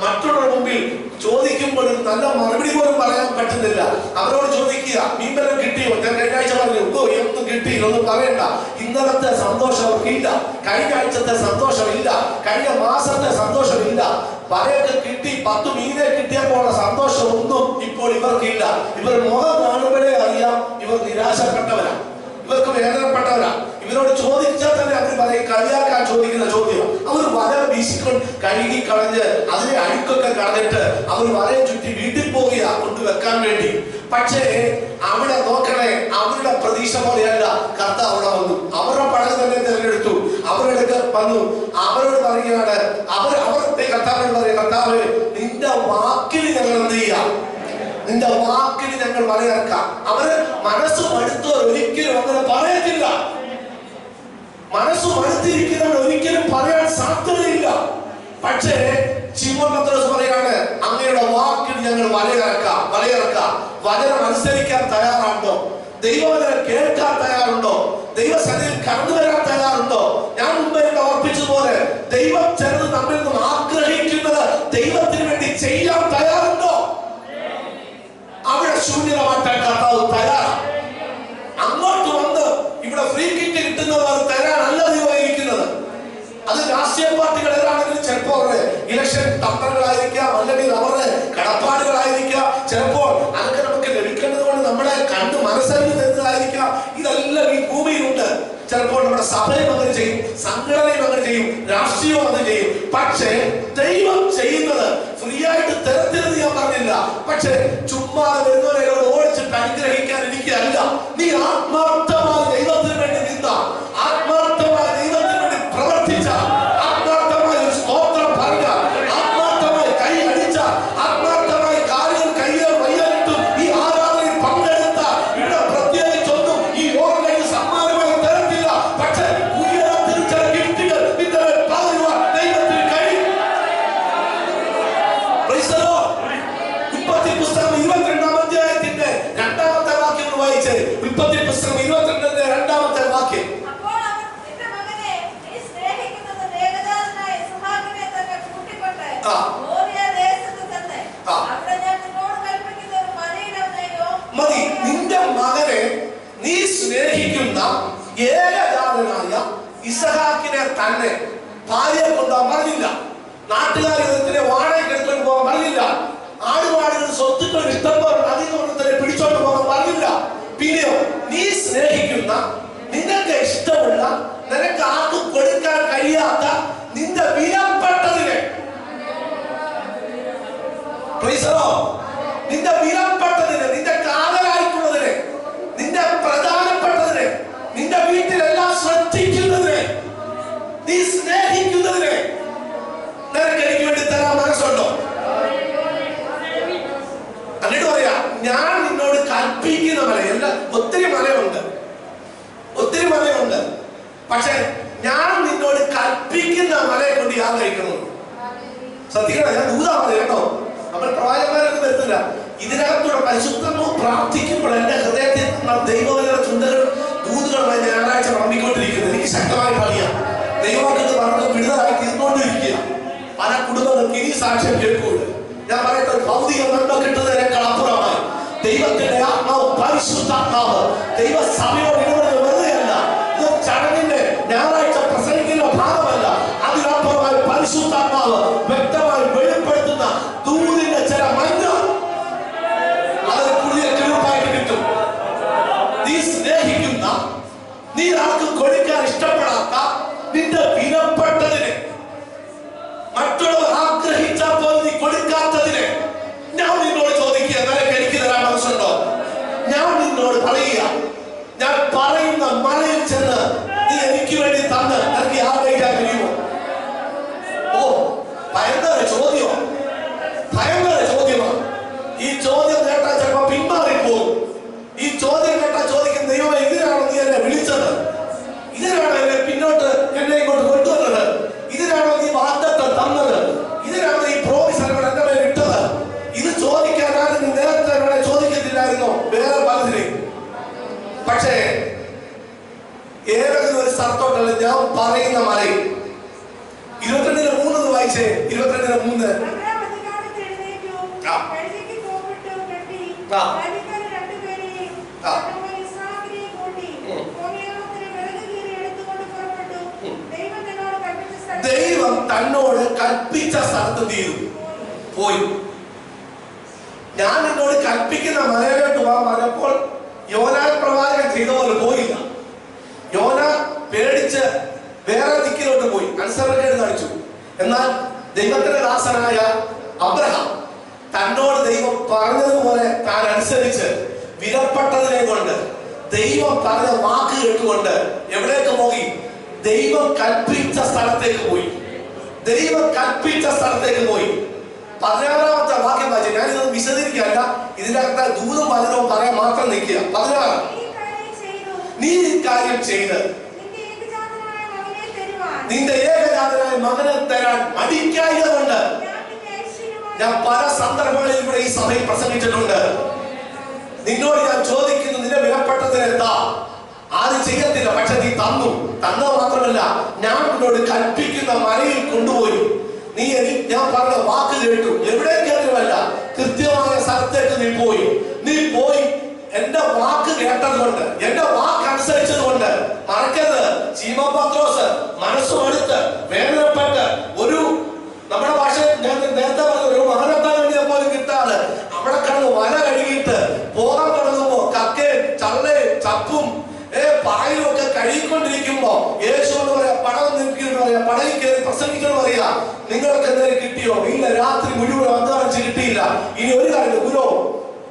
മറ്റുള്ളവരുടെ മുമ്പിൽ ചോദിക്കുമ്പോൾ നല്ല മറുപടി പോലും പറയാൻ പറ്റുന്നില്ല. അവരോട് ചോദിക്കുക, മീൻബലം കിട്ടിയോ? ഞാൻ കഴിഞ്ഞ ആഴ്ച പറഞ്ഞു, ഒന്നും കിട്ടിയില്ല, ഒന്നും പറയണ്ട. ഇന്നലത്തെ സന്തോഷം അവർക്കില്ല, കഴിഞ്ഞ ആഴ്ചത്തെ സന്തോഷമില്ല, കഴിഞ്ഞ മാസത്തെ സന്തോഷമില്ല. വലയൊക്കെ കിട്ടി, 10 മീനെ കിട്ടിയപ്പോൾ സന്തോഷം ഒന്നും ഇപ്പോൾ ഇവർക്കില്ല. ഇവർ മുഖം കാണുമ്പോഴേ അറിയാം ഇവർ നിരാശപ്പെട്ടവരാ, ഇവർക്ക് വേദനപ്പെട്ടവരാ. ഇവരോട് ചോദിച്ചാൽ തന്നെ അവർ പറയും, കളിയാക്കാൻ ചോദിക്കുന്ന ചോദ്യം. അവർ വല വീശിക്കൊണ്ട് കഴുകി കളഞ്ഞ് അതിനെ അഴുക്കൊക്കെ കളഞ്ഞിട്ട് അവർ വലയെ ചുറ്റി വീട്ടിൽ പോവുക കൊണ്ടുവെക്കാൻ വേണ്ടി. പക്ഷേ അവിടെ നോക്കണേ, അവരുടെ പ്രതീക്ഷ പോലെയല്ല കർത്താവ് അവിടെ വന്നു. അവരുടെ പടം തന്നെ തിരഞ്ഞെടുത്തു, അവരുടെ വന്നു. അവരോട് പറയുകയാണ്, അവർ കർത്താവിനോട് പറയും, കർത്താവ് നിന്റെ വാക്കിന് ഞങ്ങൾ എന്ത് ചെയ്യാം, നിന്റെ വാക്കിന് ഞങ്ങൾ വലയിറക്കാം. അവര് മനസ്സ് മടുത്തവർ ഒരിക്കലും അങ്ങനെ പറയത്തില്ല. മനസ്സ് മടുത്തിരിക്കുന്നവർ ഒരിക്കലും പറയാൻ സാധ്യതയില്ല. പക്ഷേ ശിമോൻ പത്രോസ് പറയാണ്, അങ്ങയുടെ വാക്കിൽ ഞങ്ങൾ വലയിറക്കാം. വചനം അനുസരിക്കാൻ തയ്യാറുണ്ടോ? ദൈവവചനം കേൾക്കാൻ തയ്യാറുണ്ടോ? ദൈവസന്നിധിയിൽ കടന്നു വരാൻ തയ്യാറുണ്ടോ? ഞാൻ മുമ്പേ ഓർപ്പിച്ചതുപോലെ ദൈവം ചിലത് നമ്മിൽ നിന്നും ആഗ്രഹിക്കുന്നത് ദൈവത്തിന് വേണ്ടി ചെയ്യാൻ തയ്യാറുണ്ടോ? അവിടെ ശൂന്യത മാറ്റാൻ കർത്താവ് തയ്യാറാണ്. അങ്ങോട്ട് വന്ന് ഇവിടെ ഫ്രീ കിറ്റ് കിട്ടുന്നത് അത് തരാനല്ല ദൈവം ഇരിക്കുന്നത്. അത് രാഷ്ട്രീയ പാർട്ടികൾ ഏതാണെങ്കിലും ചിലപ്പോൾ അവരുടെ ഇലക്ഷൻ തന്ത്രങ്ങളായിരിക്കാം, അല്ലെങ്കിൽ അവരുടെ കടപ്പാടുകളായിരിക്കാം, ചിലപ്പോൾ അതൊക്കെ നമുക്ക് ലഭിക്കേണ്ടത് കൊണ്ട് നമ്മുടെ കണ്ട് മനസ്സറിഞ്ഞ് തരുന്നതായിരിക്കാം. ഇതെല്ലാം ഈ ഭൂമിയിലുണ്ട്. ചിലപ്പോൾ നമ്മുടെ സഭയും അങ്ങനെ ചെയ്യും, സംഘടനയും അങ്ങനെ ചെയ്യും, രാഷ്ട്രീയവും അങ്ങനെ ചെയ്യും. പക്ഷേ ദൈവം ചെയ്യുന്നത് ഫ്രീ ആയിട്ട് തരത്തിലെന്ന് ഞാൻ പറഞ്ഞില്ല. പക്ഷേ ചുമ്മാതെ വരുന്നവരോട് ഓടിച്ചിട്ട് അനുഗ്രഹിക്കാൻ എനിക്കല്ല. നീ ആത്മാർത്ഥമായി ദൈവത്തിന് വേണ്ടി നിന്ന, ആത്മാർത്ഥമായി ദൈവത്തിന് വേണ്ടി പ്രവർത്തിച്ച, ആത്മാർത്ഥമായി ഒരു സ്തോത്രം പറഞ്ഞ, ആത്മാർത്ഥമായി കൈ അടിച്ച, ആത്മാർത്ഥമായി കാലുകൾ കയ്യിൽ വയ്യായിട്ടും ഈ ആരാധനയിൽ പങ്കെടുത്ത, ഇവിടെ പ്രത്യേകിച്ചൊന്നും ഈ യോഗം കഴിഞ്ഞ് സമ്മാനമായി തരത്തില്ല. പക്ഷേ ഉയരത്തിൽ ചില ഗിഫ്റ്റുകൾ നിന്റെ പകരുവാൻ ദൈവത്തിന് കഴിയും. ഉൽപ്പത്തി പുസ്തകം 22-ാം അധ്യായത്തിന്റെ 2-ാമത്തെ വാക്യം വായിച്ചേ. ഉൽപ്പത്തി പുസ്തകം 22-ന്റെ 2-ാമത്തെ വാക്യം. മതി, നിന്റെ മകനെ നീ സ്നേഹിക്കുന്ന ഏകജാതനായ ഇസഹാക്കിനെ തന്നെ ഭാര്യയെ കൊണ്ടുപോകാൻ പറഞ്ഞില്ല. നാട്ടുകാർ ഇതിനെ വാടകയ്ക്ക് എടുത്തുകൊണ്ട് പോകാൻ പറഞ്ഞില്ല. ആടുപാടുകൾ സ്വത്തുക്കൾ ഇഷ്ടംപോലെ അതിനെ പിടിച്ചോണ്ട് പോകാൻ പറഞ്ഞില്ല. പിന്നെയോ നീ സ്നേഹിക്കുന്ന, നിനക്ക് ഇഷ്ടമുള്ള, നിനക്ക് ആർക്കും കൊടുക്കാൻ കഴിയാത്ത നിന്റെ വിലപ്പെട്ടതിനെ, നിന്റെ വിലപ്പെട്ടതിനെ, നിന്റെ കാതലായിട്ടുള്ളതിനെ, നിന്റെ പ്രധാനപ്പെട്ടതിനെ, നിന്റെ വീട്ടിലെല്ലാം ശ്രദ്ധിക്കുന്നതിനെ, നീ സ്നേഹിക്കുന്നതിനെ നിനക്ക് എനിക്ക് വേണ്ടി തരാൻ മനസ്സുണ്ടോ? എന്നിട്ട് പറയാ, ഞാൻ നിന്നോട് കൽപ്പിക്കുന്ന മലയല്ല. ഒത്തിരി മലയുണ്ട്. പക്ഷെ ഞാൻ നിന്നോട് കൽപ്പിക്കുന്ന മലയെ കൊണ്ട് യാത്ര കഴിക്കുന്നു. ശ്രദ്ധിക്കണം, ഞാൻ ദൂതാ മല കേട്ടോ. നമ്മൾ പ്രവാചകന്മാരൊന്നും വരുന്നില്ല. ഇതിനകത്തൂടെ പരിശുദ്ധമോ പ്രാർത്ഥിക്കുമ്പോൾ എന്റെ ഹൃദയത്തിൽ ദൈവവചന ചിന്തകൾ ദൂതുകളുമായി ഞായറാഴ്ച പറഞ്ഞുകൊണ്ടിരിക്കുന്നത് എനിക്ക് ശക്തമായി അറിയാം. ദൈവവാക്യത്തിൽ പറഞ്ഞത് വിടുതലായി തീർന്നുകൊണ്ടിരിക്കുക. പല കുടുംബങ്ങൾക്ക് ഇനി സാക്ഷ്യം കേൾക്കൂല. ഞാൻ പറയട്ടെ, ഭൗതിക നന്മ കിട്ടുന്നതിനേക്കാൾ അപ്പുറമായി ദൈവത്തിന്റെ ആത്മാവ്, പരിശുദ്ധാത്മാവ് ദൈവസഭയോട് ഇടപെടുന്നത് വെറുതെയല്ല. ഇത് ചടങ്ങിന്റെ ഞായറാഴ്ച പ്രസംഗിക്കുന്ന ഭാഗമല്ല. അതിനപ്പുറമായി പരിശുദ്ധാത്മാവ് വ്യക്തമായി വെളിപ്പെടുത്തുന്ന ദൂതിന്റെ ചില മഞ്ഞ അത് പുതിയ കിഴപ്പായിട്ട് കിട്ടും. നീ സ്നേഹിക്കുന്ന, നീ ആർക്കും കൊടുക്കാൻ ഇഷ്ടപ്പെടാത്ത നിന്റെ വിലപ്പെട്ടതിനെ, മറ്റുള്ളവർ ആഗ്രഹിച്ചാൽ പോലും നീ കൊടുക്കാത്തതിനെ ഞാൻ നിന്നോട് ചോദിക്കുക, നിനക്ക് എനിക്ക് തരാൻ മനസ്സുണ്ടോ? ഞാൻ നിന്നോട് പറയുക, ഞാൻ പറയുന്ന മലയിൽ ചെന്ന് നീ എനിക്ക് വേണ്ടി തന്ന് നിനക്ക് ആഗ്രഹിക്കാൻ കഴിയുമോ? ഓ, ഭയങ്കര ചോദ്യമാണ്. ഈ ചോദ്യം കേട്ടാൽ ചിലപ്പോൾ പിന്മാറിപ്പോകും. ഈ ചോദ്യം കേട്ടാൽ ചോദിക്കും, ദൈവമേ ഇതിനാണോ നീ എന്നെ വിളിച്ചത്? ഇതിനാണോ എന്നെ പിന്നോട്ട് എന്നെ ഇങ്ങോട്ട് കൊണ്ടുവന്നത്? ഇതിനാണോ നീ വാഗ്ദത്തം തന്നത്? ഇതിനാണോ ഈ പ്രോമിസ് എന്റെ മേൽ ഇട്ടത്? ഇത് ചോദിക്കാനാണ് നീ നേരത്തെ എന്നോട് ചോദിക്കത്തില്ലായിരുന്നോ വേറെ പലതിനെയും? പക്ഷേ ഏതെങ്കിലും ഒരു സ്ഥലത്തോട്ടല്ല ഞാൻ പറയുന്ന മലയിൽ 22:3 വായിച്ചേ. 22:3 ദൈവം തന്നോട് കൽപ്പിച്ച സ്ഥലത്ത് തീരും പോയി. ഞാൻ നിന്നോട് കൽപ്പിക്കുന്ന മലയിലോട്ട് പോകാൻ പറഞ്ഞപ്പോൾ യോനാ പ്രവാചകൻ ചെയ്ത പോലെ പോയില്ല. യോന പേടിച്ച് വേറെ ദിക്കിലോട്ട് പോയി, അനുസരണക്കേട് കാണിച്ചു. എന്നാൽ ദൈവത്തിന്റെ ദാസനായ അബ്രഹാം തന്നോട് ദൈവം പറഞ്ഞതുപോലെ താൻ അനുസരിച്ച് വിലപ്പെട്ടതിനെ കൊണ്ട്, ദൈവം പറഞ്ഞ വാക്ക് കേട്ടുകൊണ്ട് എവിടേക്ക് പോയി? ദൈവം കൽപ്പിച്ച സ്ഥലത്തേക്ക് പോയി. 16-ാമത്തെ വാക്യം വായിച്ചു. ഞാനിത് വിശദീകരിക്കല്ല, ഇതിനകത്ത് ദൂതും വചനവും പറയാൻ മാത്രം നിൽക്കുക. 16 നീ ഈ കാര്യം ചെയ്ത് നിന്റെ ഏകജാതനായ അതിനായി മകനെ തരാൻ മടിക്കായതുകൊണ്ട് ഞാൻ പല സന്ദർഭങ്ങളിൽ ഇവിടെ ഈ സഭയിൽ പ്രസംഗിച്ചിട്ടുണ്ട്. നിന്നോട് ഞാൻ ചോദിക്കുന്നു, നിന്റെ വിലപ്പെട്ടതിനെന്താ? ആരും ചെയ്യത്തില്ല, പക്ഷെ നീ തന്നു. തന്നത് മാത്രമല്ല, ഞാൻ നിന്നോട് കൽപ്പിക്കുന്ന മലയിൽ കൊണ്ടുപോയി. നീ ഞാൻ പറഞ്ഞ വാക്ക് കേട്ടു. എവിടേക്കല്ല, കൃത്യമായ സ്ഥലത്തേക്ക് നീ പോയി. എന്റെ വാക്ക് കേട്ടതുകൊണ്ട്, എന്റെ വാക്ക് അനുസരിച്ചത് കൊണ്ട്. മറക്കരുത്, ശീമോൻ പത്രോസ് മനസ്സുമെടുത്ത് വേദനപ്പെട്ട് ഒരു, നമ്മുടെ ഭാഷയിൽ ഞാൻ നേരത്തെ പറഞ്ഞ ഒരു മകനെത്താൻ വേണ്ടിയാൽ പോലും കിട്ടാതെ അവിടെ കിടന്ന് വല കഴുകിയിട്ട് പോകാൻ തുടങ്ങുമ്പോ കക്കയും ചള്ളയും ചപ്പും പായലും ഒക്കെ കഴുകിക്കൊണ്ടിരിക്കുമ്പോ യേശുവോട് പറയാ, പടം നിൽക്കുന്നു പറയാ, പടയിൽ കയറി പ്രസംഗിക്കണം പറയാ, നിങ്ങൾക്ക് എന്തെങ്കിലും കിട്ടിയോ? ഇല്ല, രാത്രി മുഴുവൻ അധ്വാനിച്ച് കിട്ടിയില്ല. ഇനി ഒരു കാര്യം, ഗുരു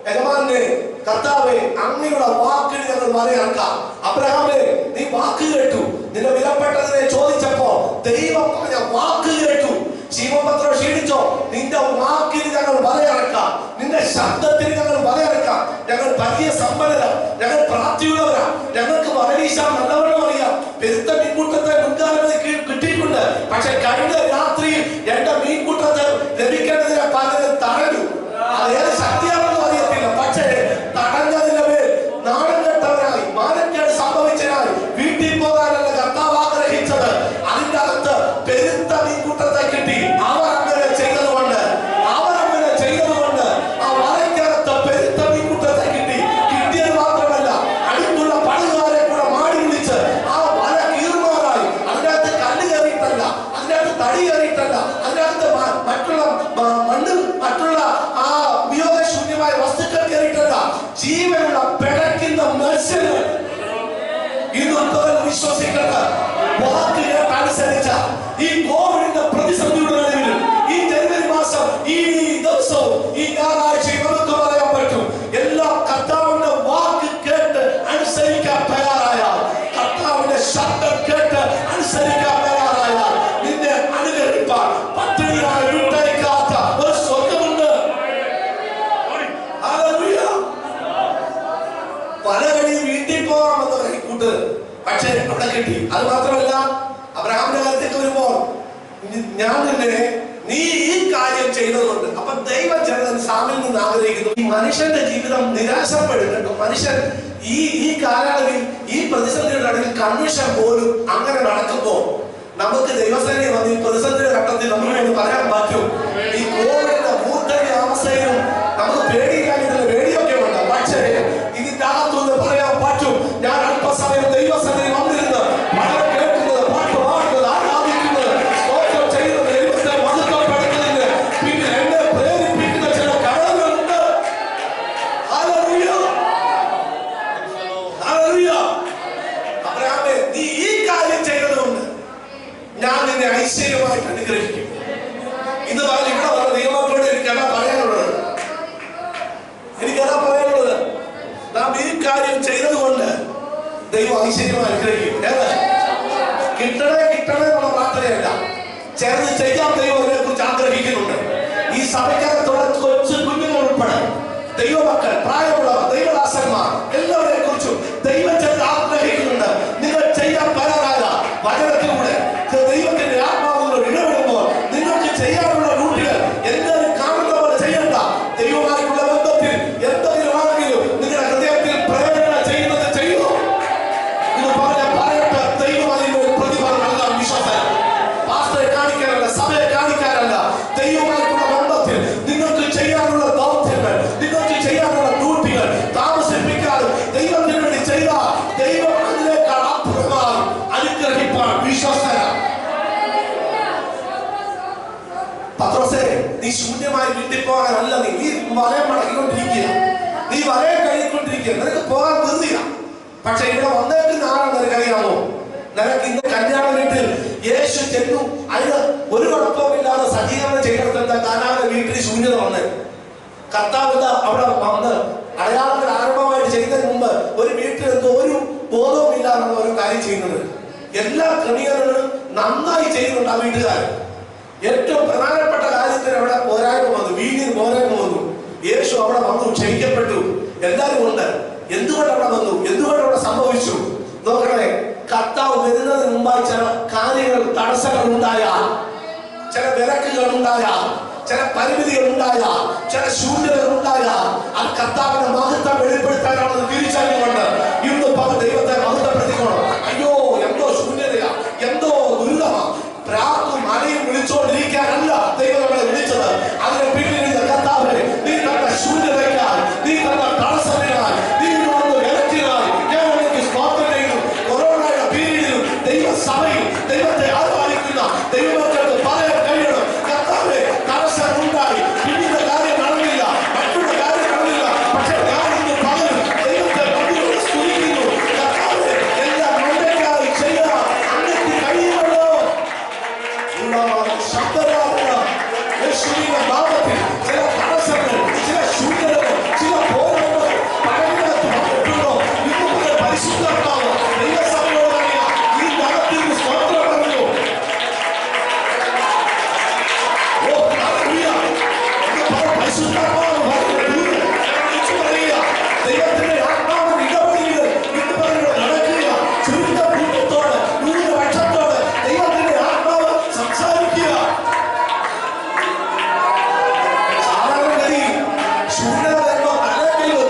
യജമാനെ, കർത്താവേ, അങ്ങയുടെ വാക്കിന് ഞങ്ങൾ മറികടക്കാം. അബ്രഹാമേ, നീ വാക്ക് കേട്ടു. നിന്റെ വിലപ്പെട്ടതിനെ ചോദിച്ചപ്പോ ദൈവം പറഞ്ഞ വാക്ക് കേട്ടു. ശീമോൻ പത്രോസ് ക്ഷീണിച്ചോ? നിന്റെ വാക്കിന് ഞങ്ങൾ മറികടക്കാം, നിന്റെ ശബ്ദത്തിന് ഞങ്ങൾ മറികടക്കാം. ഞങ്ങൾ വലിയ സമ്പന്നരാ, ഞങ്ങൾ പ്രാപ്തിയുള്ളവരാ, ഞങ്ങൾക്ക് വരവീശാൻ നല്ലവണ്ണം അറിയാം. പെരുത്ത മീൻകൂട്ടത്തെ മുൻകാലങ്ങളിൽ കിട്ടിയിട്ടുണ്ട്. പക്ഷെ കഴിഞ്ഞ രാത്രി എന്റെ മീൻകൂട്ടത്തെ ലഭിക്കേണ്ടതിനെ പലരും തടഞ്ഞു. അതേത് ശക്തിയാണെന്ന് അറിയത്തില്ല, പക്ഷേ തടഞ്ഞതിന്റെ മേൽ നാണം കെട്ടവരായി, മാനക്കേട് സംഭവിച്ചതിനായി വീട്ടിൽ പോകാനല്ല കർത്താവ് ആഗ്രഹിച്ചത്. അതിന്റെ അകത്ത് പെരുത്ത മീൻകൂട്ടത്തെ കിട്ടി. അവർ അങ്ങനെ ചെയ്തതുകൊണ്ട് ആ വലയ്ക്കകത്ത് പെരുത്ത മീൻകൂട്ടത്തെ കിട്ടി. കിട്ടിയത് മാത്രമല്ല, അടുത്തുള്ള പടുകാരെ കൂടെ മാടി വിളിച്ച് ആ വല കീറുമാറായി. അതിനകത്ത് കല്ല് കയറിയിട്ടല്ല, അതിനകത്ത് തടി കയറിയിട്ടല്ല, അതിനകത്ത് മറ്റുള്ള മണ്ണ്, മറ്റുള്ള ആ ഉപയോഗശൂന്യമായ വസ്തുക്കൾ കയറിയിട്ടല്ല, ജീവനുള്ള പിടയ്ക്കുന്ന മത്സ്യങ്ങൾ. ഇന്ന് വിശ്വസിക്കേണ്ട വാക്ക് അനുസരിച്ച ഈ കോവിഡിന്റെ പ്രതിസന്ധിയുടെ നടുവിൽ ഈ ജനുവരി മാസം, ഈ ദിവസവും, ഈ ഞായറാഴ്ച നമുക്ക് പറയാൻ പറ്റും, എല്ലാ കർത്താവിന്റെ വാക്ക് കേട്ട് അനുസരിക്കാൻ തയ്യാറായാൽ, കർത്താവിന്റെ ശബ്ദം കേട്ട് അനുസരിക്കാൻ തയ്യാറായാൽ, നിന്നെ അനുകരിപ്പാൻ പട്ടിണിയായി വിട്ടയക്കാത്ത ഒരു സ്വർഗമുണ്ട്. പലകടി വീട്ടിൽ പോകാമെന്ന് പറയും കൂട്ട്, പക്ഷേ അവിടെ കിട്ടി. അത് മാത്രമല്ല, അബ്രഹാമിന്റെ കാലത്തേക്ക് വരുമ്പോൾ ഞാൻ നിന്നെ, നീ ഈ കാര്യം ചെയ്തതുകൊണ്ട്. അപ്പൊ ദൈവജനൻ സാമിൽ നിന്ന് ആഗ്രഹിക്കുന്നു, ഈ മനുഷ്യന്റെ ജീവിതം നിരാശപ്പെടുന്നുണ്ട്. മനുഷ്യൻ ഈ കാലയളവിൽ, ഈ പ്രതിസന്ധിയുടെ നടുവിൽ കൺവെൻഷൻ പോലും അങ്ങനെ നടക്കുമ്പോ നമുക്ക് ദൈവസേനയെ വന്ന് ഈ പ്രതിസന്ധിയുടെ ഘട്ടത്തിൽ നമ്മളോട് പറയാൻ പറ്റും, ഈ കോവിഡിന്റെ മൂർദ്ധന്യ അവസ്ഥയിലും നമുക്ക് പേടിയില്ലാഞ്ഞിട്ടുള്ള പേടിയൊക്കെ ഉണ്ട്. പക്ഷേ ഇതിന്റെ അകത്തുനിന്ന് പറയാൻ പറ്റും, ഞാൻ അല്പസമയം ദൈവസേനയിൽ വന്നിരുന്ന് വളരെ കേൾക്കുന്നത്, പാട്ട് പാടുന്നത്, ആരാധിക്കുന്നത്, സ്തോത്രം ചെയ്യുന്നത്, ദൈവത്തെ മഹത്വപ്പെടുത്തുന്നതിന് പിന്നെ എന്നെ പ്രേരിപ്പിക്കുന്ന ചില ഘടകങ്ങളുണ്ട്. Hallelujah, hallelujah. അബ്രഹാമേ, നീ ഈ കാര്യം ചെയ്തതുകൊണ്ട് ഞാൻ നിന്നെ ഐശ്വര്യമായിട്ട് അനുഗ്രഹിക്കും. ഇന്ന് പറഞ്ഞ് ഇവിടെ വന്ന ദൈവമക്കളോട് എനിക്കതാ പറയാനുള്ളത്. നാം ഈ കാര്യം ചെയ്തതുകൊണ്ട് ദൈവം ഐശ്വര്യമായി അനുഗ്രഹിക്കും. കിട്ടണേ എന്നുള്ള പ്രാർത്ഥനയല്ല, ചേർന്ന് ചെയ്യാൻ ദൈവം അതിനെ കുറിച്ച് ആഗ്രഹിക്കുന്നുണ്ട്. ഈ സഭയ്ക്കകത്തുള്ള കൊച്ചു കുഞ്ഞുങ്ങൾ ഉൾപ്പെടെ ദൈവമക്കൾ, പ്രായമുള്ളവർ, ദൈവദാസന്മാർ, എല്ലാവരെ കുറിച്ചും ദൈവം ചേർന്ന് ആഗ്രഹിക്കുന്നുണ്ട്. നിങ്ങൾ ചെയ്യാൻ തയ്യാറായ വചനത്തിലൂടെ ദൈവത്തിന്റെ ആത്മാവിനോട് ഇടപെടുമ്പോൾ നിങ്ങൾക്ക് ചെയ്യാനുള്ള ഡ്യൂട്ടികൾ എന്തെങ്കിലും കാണുന്ന പോലെ ചെയ്യണ്ട. ദൈവമായിട്ടുള്ള ബന്ധത്തിൽ എന്തെങ്കിലും ആണെങ്കിലും നിങ്ങളുടെ ഹൃദയത്തിൽ പ്രേരണ ചെയ്യുന്നത് ചെയ്യൂ. ഇത് പറയട്ടെ, ദൈവം അതിന് പ്രതിഫലം നൽകാൻ വിശ്വാസം. പാസ്റ്ററെ കാണിക്കാനല്ല, സഭയെ കാണിക്കാനല്ല, ദൈവമായിട്ടുള്ള ബന്ധത്തിൽ നിങ്ങൾക്ക് ചെയ്യാനുള്ള ദൗത്യങ്ങൾ, നിങ്ങൾക്ക് ചെയ്യാനുള്ള ഡ്യൂട്ടികൾ താമസിപ്പിക്കാനും ദൈവത്തിന് വേണ്ടി ചെയ്താൽ ദൈവം അതിനേക്കാൾ അപ്പുറമായി അനുഗ്രഹിപ്പാൻ വിശ്വാസന. പത്രോസേ, നീ ശൂന്യമായി വീട്ടിൽ പോകാനല്ല, നീ വലയം മടക്കിക്കൊണ്ടിരിക്കുക, നീ വലയം കഴിഞ്ഞിക്കൊണ്ടിരിക്കുക, നിനക്ക് പോകാൻ ധൃതിയ. പക്ഷെ ഇവിടെ വന്നേക്കുന്ന ആളാണ് നിനക്കറിയാമോ? നിനക്ക് ഇന്ന് കല്യാണ വീട്ടിൽ യേശു ചെന്നു, അതിന് ഒരു കുഴപ്പമില്ലാതെ സജ്ജീകരണം ചെയ്തെടുത്ത കാനാന്റെ വീട്ടിൽ ശൂന്യത വന്ന് കർത്താവ് അവിടെ വന്ന് അടയാളങ്ങൾ ആരംഭമായിട്ട് ചെയ്യുന്നതിന് മുമ്പ് ഒരു വീട്ടിൽ എന്തോ ഒരു ബോധവും ഇല്ലാതാണ് ഓരോ കാര്യം ചെയ്യുന്നത്. എല്ലാ ക്രമീകരണങ്ങളും നന്നായി ചെയ്യുന്നുണ്ട് ആ വീട്ടുകാരൻ. ഏറ്റവും പ്രധാനപ്പെട്ട കാര്യത്തിന് അവിടെ പോരായ്മ വന്നു, വീടിന് പോരായ്മ വന്നു. യേശു അവിടെ വന്നു, ക്ഷയിക്കപ്പെട്ടു, എല്ലാവരും ഉണ്ട്. എന്തുകൊണ്ട് അവിടെ വന്നു, എന്തുകൊണ്ട് അവിടെ സംഭവിച്ചു നോക്കണേ. കർത്താവ് വരുന്നതിന് മുമ്പായി ചില കാര്യങ്ങൾ തടസ്സങ്ങൾ ഉണ്ടായാൽ, ചില വിലക്കുകൾ ഉണ്ടായാൽ, ചില പരിമിതികൾ ഉണ്ടായാൽ, ചില ശൂന്യതകൾ ഉണ്ടായാൽ, അത് കർത്താവിന്റെ മഹത്വം വെളിപ്പെടുത്താനാണെന്ന് തിരിച്ചറിഞ്ഞുകൊണ്ട് ഇന്ന് ദൈവത്തെ മഹത്വപ്പെടുത്തിക്കോണം. അയ്യോ എന്തോ ശൂന്യതയാ, എന്തോ ദുരിതമാ, പ്രാക്കും അലയും വിളിച്ചുകൊണ്ടിരിക്കാനല്ല ദൈവം നമ്മളെ വിളിച്ചത്. അതിനെ പിന്നിൽ കർത്താവേ, നീ തന്ന ശൂന്യതയ്ക്കായി, നീ തന്ന തടസ്സത്തിനായി, നീ വന്ന വിലക്കിനായി ഞാൻ എനിക്ക് സ്തോത്രം ചെയ്യുന്നു. കൊറോണയുടെ പീരീഡിലും ദൈവസഭയിൽ ദൈവത്തെ ആരാധിക്കുന്ന ദൈവമക്കൾക്ക് പറയാൻ കഴിയണം, കർത്താവേ തടസ്സം ഉണ്ടായി, പിന്നീട് കാര്യം നടന്നില്ല, മറ്റുള്ള കാര്യം നടന്നില്ല, പക്ഷെ ഞാൻ ഇന്ന് പകരം ദൈവത്തെ നന്ദിയോടെ സ്തുതിക്കുന്നു. കർത്താവേ എല്ലാം നന്മയ്ക്കായി ചെയ്യാൻ അങ്ങേക്ക് കഴിയുമല്ലോ. ശബ്ദരാധന യേശുവിന്റെ നാമത്തിൽ ചില തടസ്സങ്ങൾ, ചില ശൂന്യതകൾ, ചില പോരാട്ടങ്ങൾ പഴയതിനകത്ത് വന്നിട്ടുണ്ടോ? ഇന്ന് മുതൽ പരിശുദ്ധാത്മാവ് ദൈവസഭയോട് പറയാ, ഈ നാമത്തിൽ സ്തോത്രം പറഞ്ഞു. ഓ ഹല്ലേലൂയ. പരിശുദ്ധാത്മാവ് വിളിച്ചു പറയുക, ദൈവത്തിന്റെ ആത്മാവ് ഇടപെടുക, ഇന്ന് പറയുക നടക്കുക, ചുരുക്ക കൂട്ടത്തോട് 100 ലക്ഷത്തോട് ദൈവത്തിന്റെ ആത്മാവ് സംസാരിക്കുക. സാധാരണഗതി ശൂന്യത വരുമ്പോ തലക്കല്,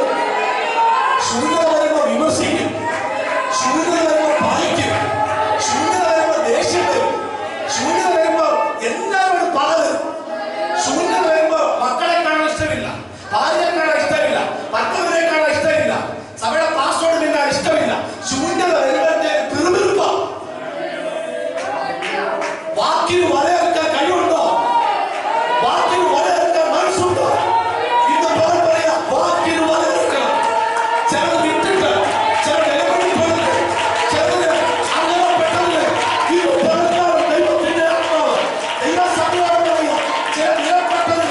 ശൂന്യത വരുമ്പോ വിമർശിക്കും, ശൂന്യത വരുമ്പോ പാലിക്കും, ശൂന്യത വരുമ്പോ ദേഷ്യം വരും, ശൂന്യത വരുമ്പോ എല്ലാവരും പകരും, ശൂന്യത വരുമ്പോ മക്കളെ കാണാൻ ഇഷ്ടമില്ല, ഭാര്യയെ കാണാൻ ഇഷ്ടമില്ല, മറ്റവരെ കാണാൻ ഇഷ്ടമില്ല, സഭയുടെ പാസ്റ്റോട് കാണാൻ ഇഷ്ടമില്ല. ശൂന്യത വരുമ്പോഴത്തേക്ക് പിറുപിറുപ്പാ. വാക്കിന് വലയെടുക്കാൻ കഴിവുണ്ടോ? വാക്കിന് വലയെടുക്കാൻ മനസ്സുണ്ടോ? ഇന്ന് പറയാ, വാക്കിന് വലയെടുക്കണം. ചിലത് വിട്ടിട്ട്, ചിലത് ഇടപെടി പോയിട്ട്, ചിലത് അങ്ങനെ പെട്ടെന്ന് ഇത് പറഞ്ഞാൽ ദൈവത്തിന്റെ ആത്മാവ് ദൈവസഭയോട് പറയാ, ചില നിലപ്പെട്ടത്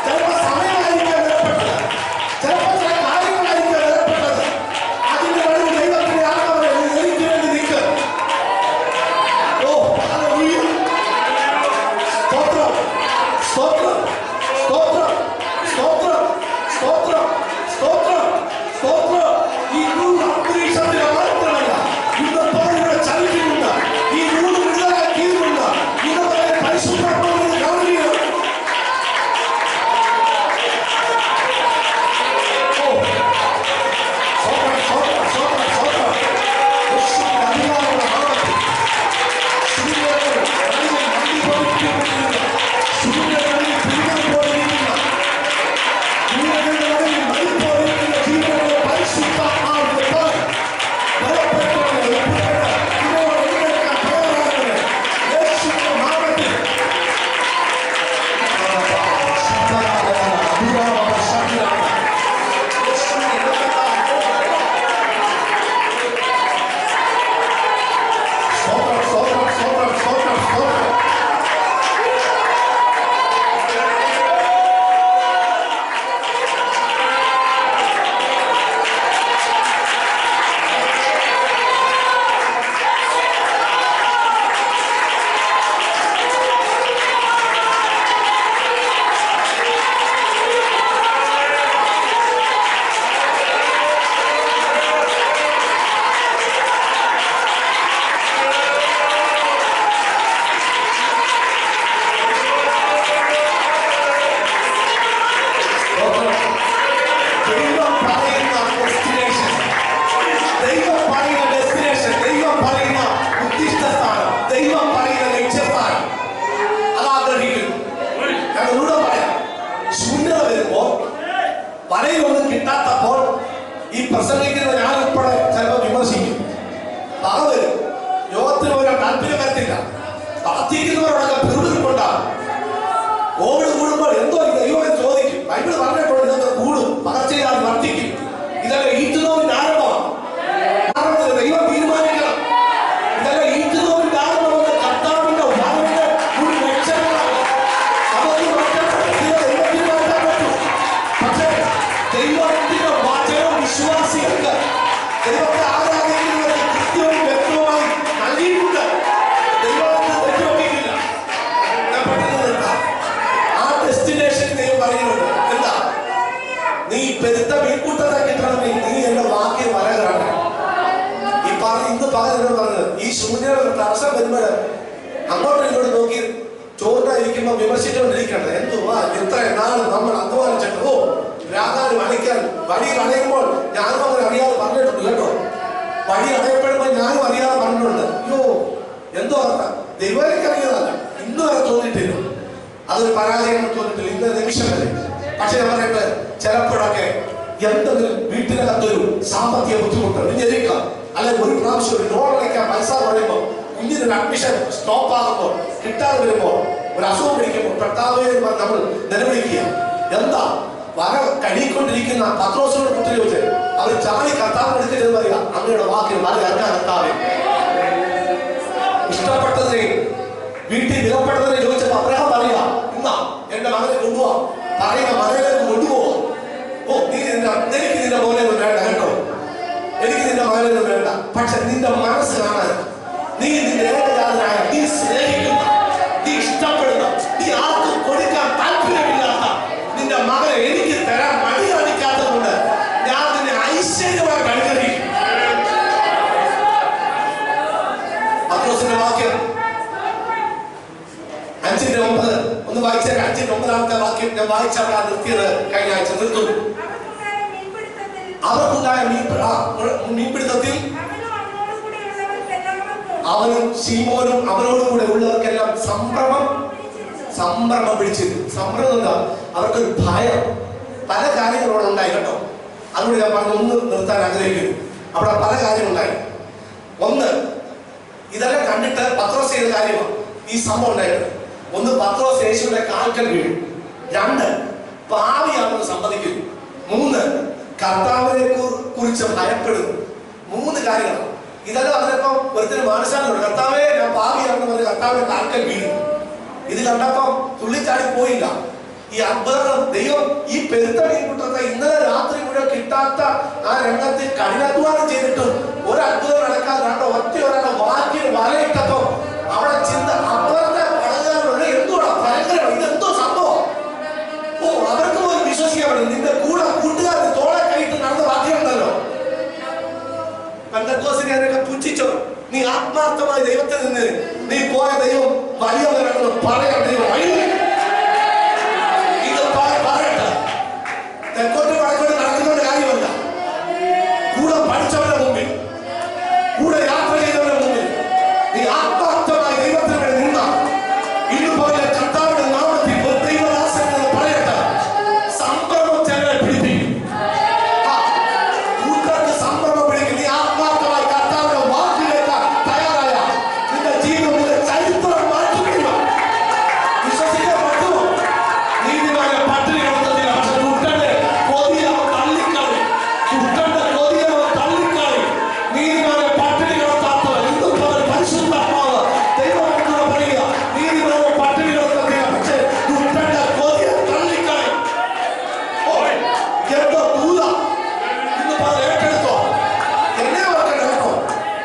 ചിലപ്പോ സമയമായിരിക്കാം വിലപ്പെട്ടത്, ചിലപ്പോ ചില കാര്യങ്ങളായിരിക്കാം വിലപ്പെട്ടത്. അതിന്റെ വഴി ദൈവത്തിന്റെ ആത്മാവ് എനിക്ക് വേണ്ടി നിൽക്കുക. ഓ ഹല്ലേലൂയ. സ്തോത്രം, സ്തോത്രം, സ്തോത്രം, സ്തോത്രം, സ്തോത്രം, സ്തോത്രം, സ്തോത്രം. ഈ നൂറ് അന്തരീക്ഷത്തിൽ മാത്രമല്ല, ഇന്ന് ഇവിടെ ചലിക്കുന്നുണ്ട്, ഈ നൂറ് വിടുതലാക്കിയിരുന്നുണ്ട്, ഇന്നത്തെ പരിശുദ്ധാത്മാവിനെ കാണുകയാണ്. ഓ സ്തോത്രം, സ്തോത്രം, സ്തോത്രം, സ്തോത്രം. യേശുവിന്റെ അധികാരമുള്ള നാമത്തിൽ വലയൊന്നും കിട്ടാത്തപ്പോൾ ഈ പ്രസംഗിക്കുന്ന ഞാൻ ഉൾപ്പെടെ ചിലപ്പോൾ വിമർശിക്കും, പക വരും, യോഗത്തിന് പോലും താല്പര്യം വരത്തില്ല, പ്രാർത്ഥിക്കുന്നവരോടൊക്കെ പിറുപിറുപ്പുണ്ടാകും. കോവിഡ് കൂടുമ്പോൾ എന്തോ ദൈവം ചോദിക്കും. ബൈബിൾ പറഞ്ഞിട്ടുണ്ട് ഇതൊക്കെ കൂടും, പകർച്ചയാൽ വർദ്ധിക്കും. ഇതൊക്കെ ഈറ്റുനോവിന്റെ ആരംഭമാണ്. ദൈവം തീരുമാനിക്കണം. ഇതൊക്കെ ഈറ്റുനോവിന്റെ ആരംഭമെന്ന് കർത്താവിന്റെ വരവിന്റെ ഒരു ലക്ഷണമാണ്. നമുക്ക് ദൈവത്തിന് മാറ്റാൻ പറ്റും. പക്ഷേ ദൈവത്തിന്റെ വചനം വിശ്വാസികൾക്ക് ദൈവത്തെ ആരാധിക്കുന്നവർക്ക് കൃത്യവും വ്യക്തവുമായി നൽകിയിട്ടുണ്ട്. ദൈവത്തിന് തെറ്റുപറ്റിയിട്ടില്ല. ആ ഡെസ്റ്റിനേഷൻ ദൈവം പറയുന്നുണ്ട്. എന്താ? നീ പെരുത്ത ഇന്ന് പകരം പറഞ്ഞത് ഈ ശൂന്യത തടസ്സം വരുമ്പോൾ അങ്ങോട്ടും ഇങ്ങോട്ടും നോക്കി ചോറിനായിരിക്കുമ്പോൾ വിമർശിച്ചുകൊണ്ടിരിക്കേണ്ടത്. എന്തുവാ എത്ര നാൾ നമ്മൾ അധ്വാനിച്ചിട്ട് രാധാനും അണിക്കാൻ വഴി അണയുമ്പോൾ ഞാനും അങ്ങനെ അറിയാതെ പറഞ്ഞിട്ടുണ്ട് കേട്ടോ. വഴി അണയപ്പെടുമ്പോൾ ഞാനും അറിയാതെ പറഞ്ഞിട്ടുണ്ട്. അയ്യോ എന്തോ അർത്ഥം ദൈവത്തിലേക്ക് അറിയാതല്ല, ഇന്ന് വരെ തോന്നിയിട്ടില്ല, അതൊരു പരാജയം തോന്നിയിട്ടില്ല ഇന്ന നിമിഷം വരെ. പക്ഷെ ഞാൻ പറയട്ടെ, ചിലപ്പോഴൊക്കെ എന്തെങ്കിലും വീട്ടിനകത്തൊരു സാമ്പത്തിക ബുദ്ധിമുട്ട് ഞെരിക്കാം, അല്ലെങ്കിൽ ഒരു പ്രാവശ്യം ഒരു ലോൺ അടയ്ക്കാൻ പൈസ പറയുമ്പോൾ കുഞ്ഞിനൊരു അഡ്മിഷൻ സ്റ്റോപ്പ് ആകുമ്പോൾ കിട്ടാതെ വരുമ്പോൾ ഒരു അസുഖം പിടിക്കുമ്പോൾ പെട്ടാതെ നമ്മൾ നിലവിളിക്കുക. എന്താ വര കഴിക്കൊണ്ടിരിക്കുന്ന പത്രോസിനോട് കുട്ടി ചോദിച്ച് അവർ ചാടി കർത്താവിന് എടുക്കരുത് പറയുക. അങ്ങയുടെ വാക്കിൽ മല ഇറങ്ങാൻ കർത്താവേ. ഇഷ്ടപ്പെട്ടതിനെ വീട്ടിൽ വിലപ്പെട്ടതിനെ ചോദിച്ചപ്പോൾ അബ്രഹാം പറയുക, ഇന്നാ എന്റെ മകനെ കൊണ്ടുപോവാ പറയുന്ന മകനിലേക്ക് കൊണ്ടുപോവാ. എനിക്ക് നിന്റെ മോനെയൊന്നും വേണ്ട കേട്ടോ, എനിക്ക് നിന്റെ മകനൊന്നും വേണ്ട. പക്ഷെ നിന്റെ മനസ്സ് കാണാൻ നീ നിന്റെ ഏകജാതനായ, നീ സ്നേഹിക്കുന്ന, നീ ഇഷ്ടപ്പെടുന്ന, നീ ആർക്കും കൊടുക്കാൻ താല്പര്യമില്ലാത്ത നിന്റെ മകനെ എനിക്ക് തരാൻ മടി കാണിക്കാത്തത് കൊണ്ട് ഞാൻ നിന്നെ ഐശ്വര്യമായിട്ട് അനുഗ്രഹിക്കും. പത്രോസിന്റെ വാക്യം 5:9 ഒന്ന് വായിച്ചാൽ 5:9 വാക്യം ഞാൻ വായിച്ചാൽ നിർത്തിയത് കഴിഞ്ഞ ആഴ്ച നിർത്തുന്നു. അവർക്കുണ്ടായ മീൻപിടുത്തത്തിൽ അവനും ശീമോനും അവനോടുകൂടെ ഉള്ളവർക്കെല്ലാം സംഭ്രമം പിടിച്ചിരുന്നു. സംഭ്രമം എന്താ? അവർക്കൊരു ഭയം, പല കാര്യങ്ങളോടെ ഉണ്ടായി കേട്ടോ. അതുകൊണ്ട് ഞാൻ പറഞ്ഞു ഒന്ന് നിർത്താൻ ആഗ്രഹിക്കുന്നു. അവിടെ പല കാര്യങ്ങളുണ്ടായി. ഒന്ന്, ഇതെല്ലാം കണ്ടിട്ട് പത്രോസ് ചെയ്ത കാര്യമാണ് ഈ സംഭവം ഉണ്ടായത്. ഒന്ന്, പത്രോസ് യേശുവിന്റെ കാൽക്കൽ വീഴും. 2, പാവിയാണെന്ന് സമ്മതിക്കുന്നു. 3, കർത്താവിനെ കുറിച്ച് ഭയപ്പെടുന്നു. 3 കാര്യങ്ങൾ. ഇതെല്ലാം അതിനപ്പം ഒരുത്തിന് മനസ്സിലാകുന്നുണ്ട്. കർത്താവേ ഞാൻ പാവിയാണെന്ന് പറഞ്ഞ് കർത്താവിന്റെ കാൽക്കൽ വീഴും. ഇത് കണ്ടപ്പം തുള്ളിച്ചാടി പോയില്ല. ഈ അത്ഭുതം ദൈവം ഈ പെരുത്ത മീൻകൂട്ടത്തെ ഇന്നലെ രാത്രി മുഴുവൻ കിട്ടാത്ത ആ രംഗത്തിൽ കഠിനാധ്വാനം ചെയ്തിട്ടും ഒരു അത്ഭുതം നടക്കാതെ ഒറ്റ ഒരാളെ വാക്കിന് വലയിട്ടപ്പോ അവിടെ ചിന്ത അപ്പുറത്തെ പടകാരുള്ള എന്തുവാ ഭയങ്കരം, ഇതെന്തോ സംഭവം. അവർക്ക് പോലും വിശ്വസിക്കാൻ പറ്റും. നിന്റെ കൂടെ കൂട്ടുകാരന് തോളെ കൈയിട്ട് നടന്ന വാക്യമുണ്ടല്ലോ, പെന്തക്കോസ്തുകാരൊക്കെ പുച്ഛിച്ചോ. നീ ആത്മാർത്ഥമായി ദൈവത്തിൽ നിന്ന് നീ പോയ ദൈവം വലിയവരാണെന്ന് പറയാൻ ദൈവം വഴി. ഇത് പറയട്ടെ, തെക്കോട്ട് വടക്കോട്ട് നടക്കുന്നവരുടെ കാര്യമല്ല. കൂടെ പഠിച്ചവരുടെ മുമ്പിൽ, കൂടെ യാത്ര ചെയ്തവരുടെ മുമ്പിൽ നീ ആത്മാർത്ഥമായി ദൈവത്തിന് വേണ്ടി നിന്ന ഇതുപോലെ കർത്താവിന്റെ നാമത്തിൽ ദൈവദാസൻ എന്ന് പറയട്ടെ, സംഭ്രമം ചിലരെ പിടിപ്പിക്കും. കൂട്ടർക്ക് സംഭ്രമം പിടിക്കും. നീ ആത്മാർത്ഥമായി കർത്താവിന്റെ വാക്കിലേക്ക് തയ്യാറായ നിന്റെ ജീവിതം, നിന്റെ ചരിത്രം മാറ്റുകയില്ല. വിശ്വസിക്കാൻ പറ്റുമോ? നീതിമായ പട്ടിണി കിടന്നില്ല. പക്ഷെ കുട്ടന്റെ കൊതി അവൻ തള്ളിക്കളി, കുട്ടന്റെ കൊതി അവൻ തള്ളിക്കളി. നീതിമായ പട്ടിണി കിടത്താത്തവൻ ഇന്നും പരിശുദ്ധാത്മാവ് ദൈവം എന്നോട് പറയുക, നീതിമായ പട്ടിണി കിടത്തില്ല, പക്ഷെ കുട്ടന്റെ കൊതിയെ തള്ളിക്കളി. എന്തോ ദൂത ഇന്ന് ഏറ്റെടുത്തോ. എന്നെ ഓർക്കണ്ട കേട്ടോ,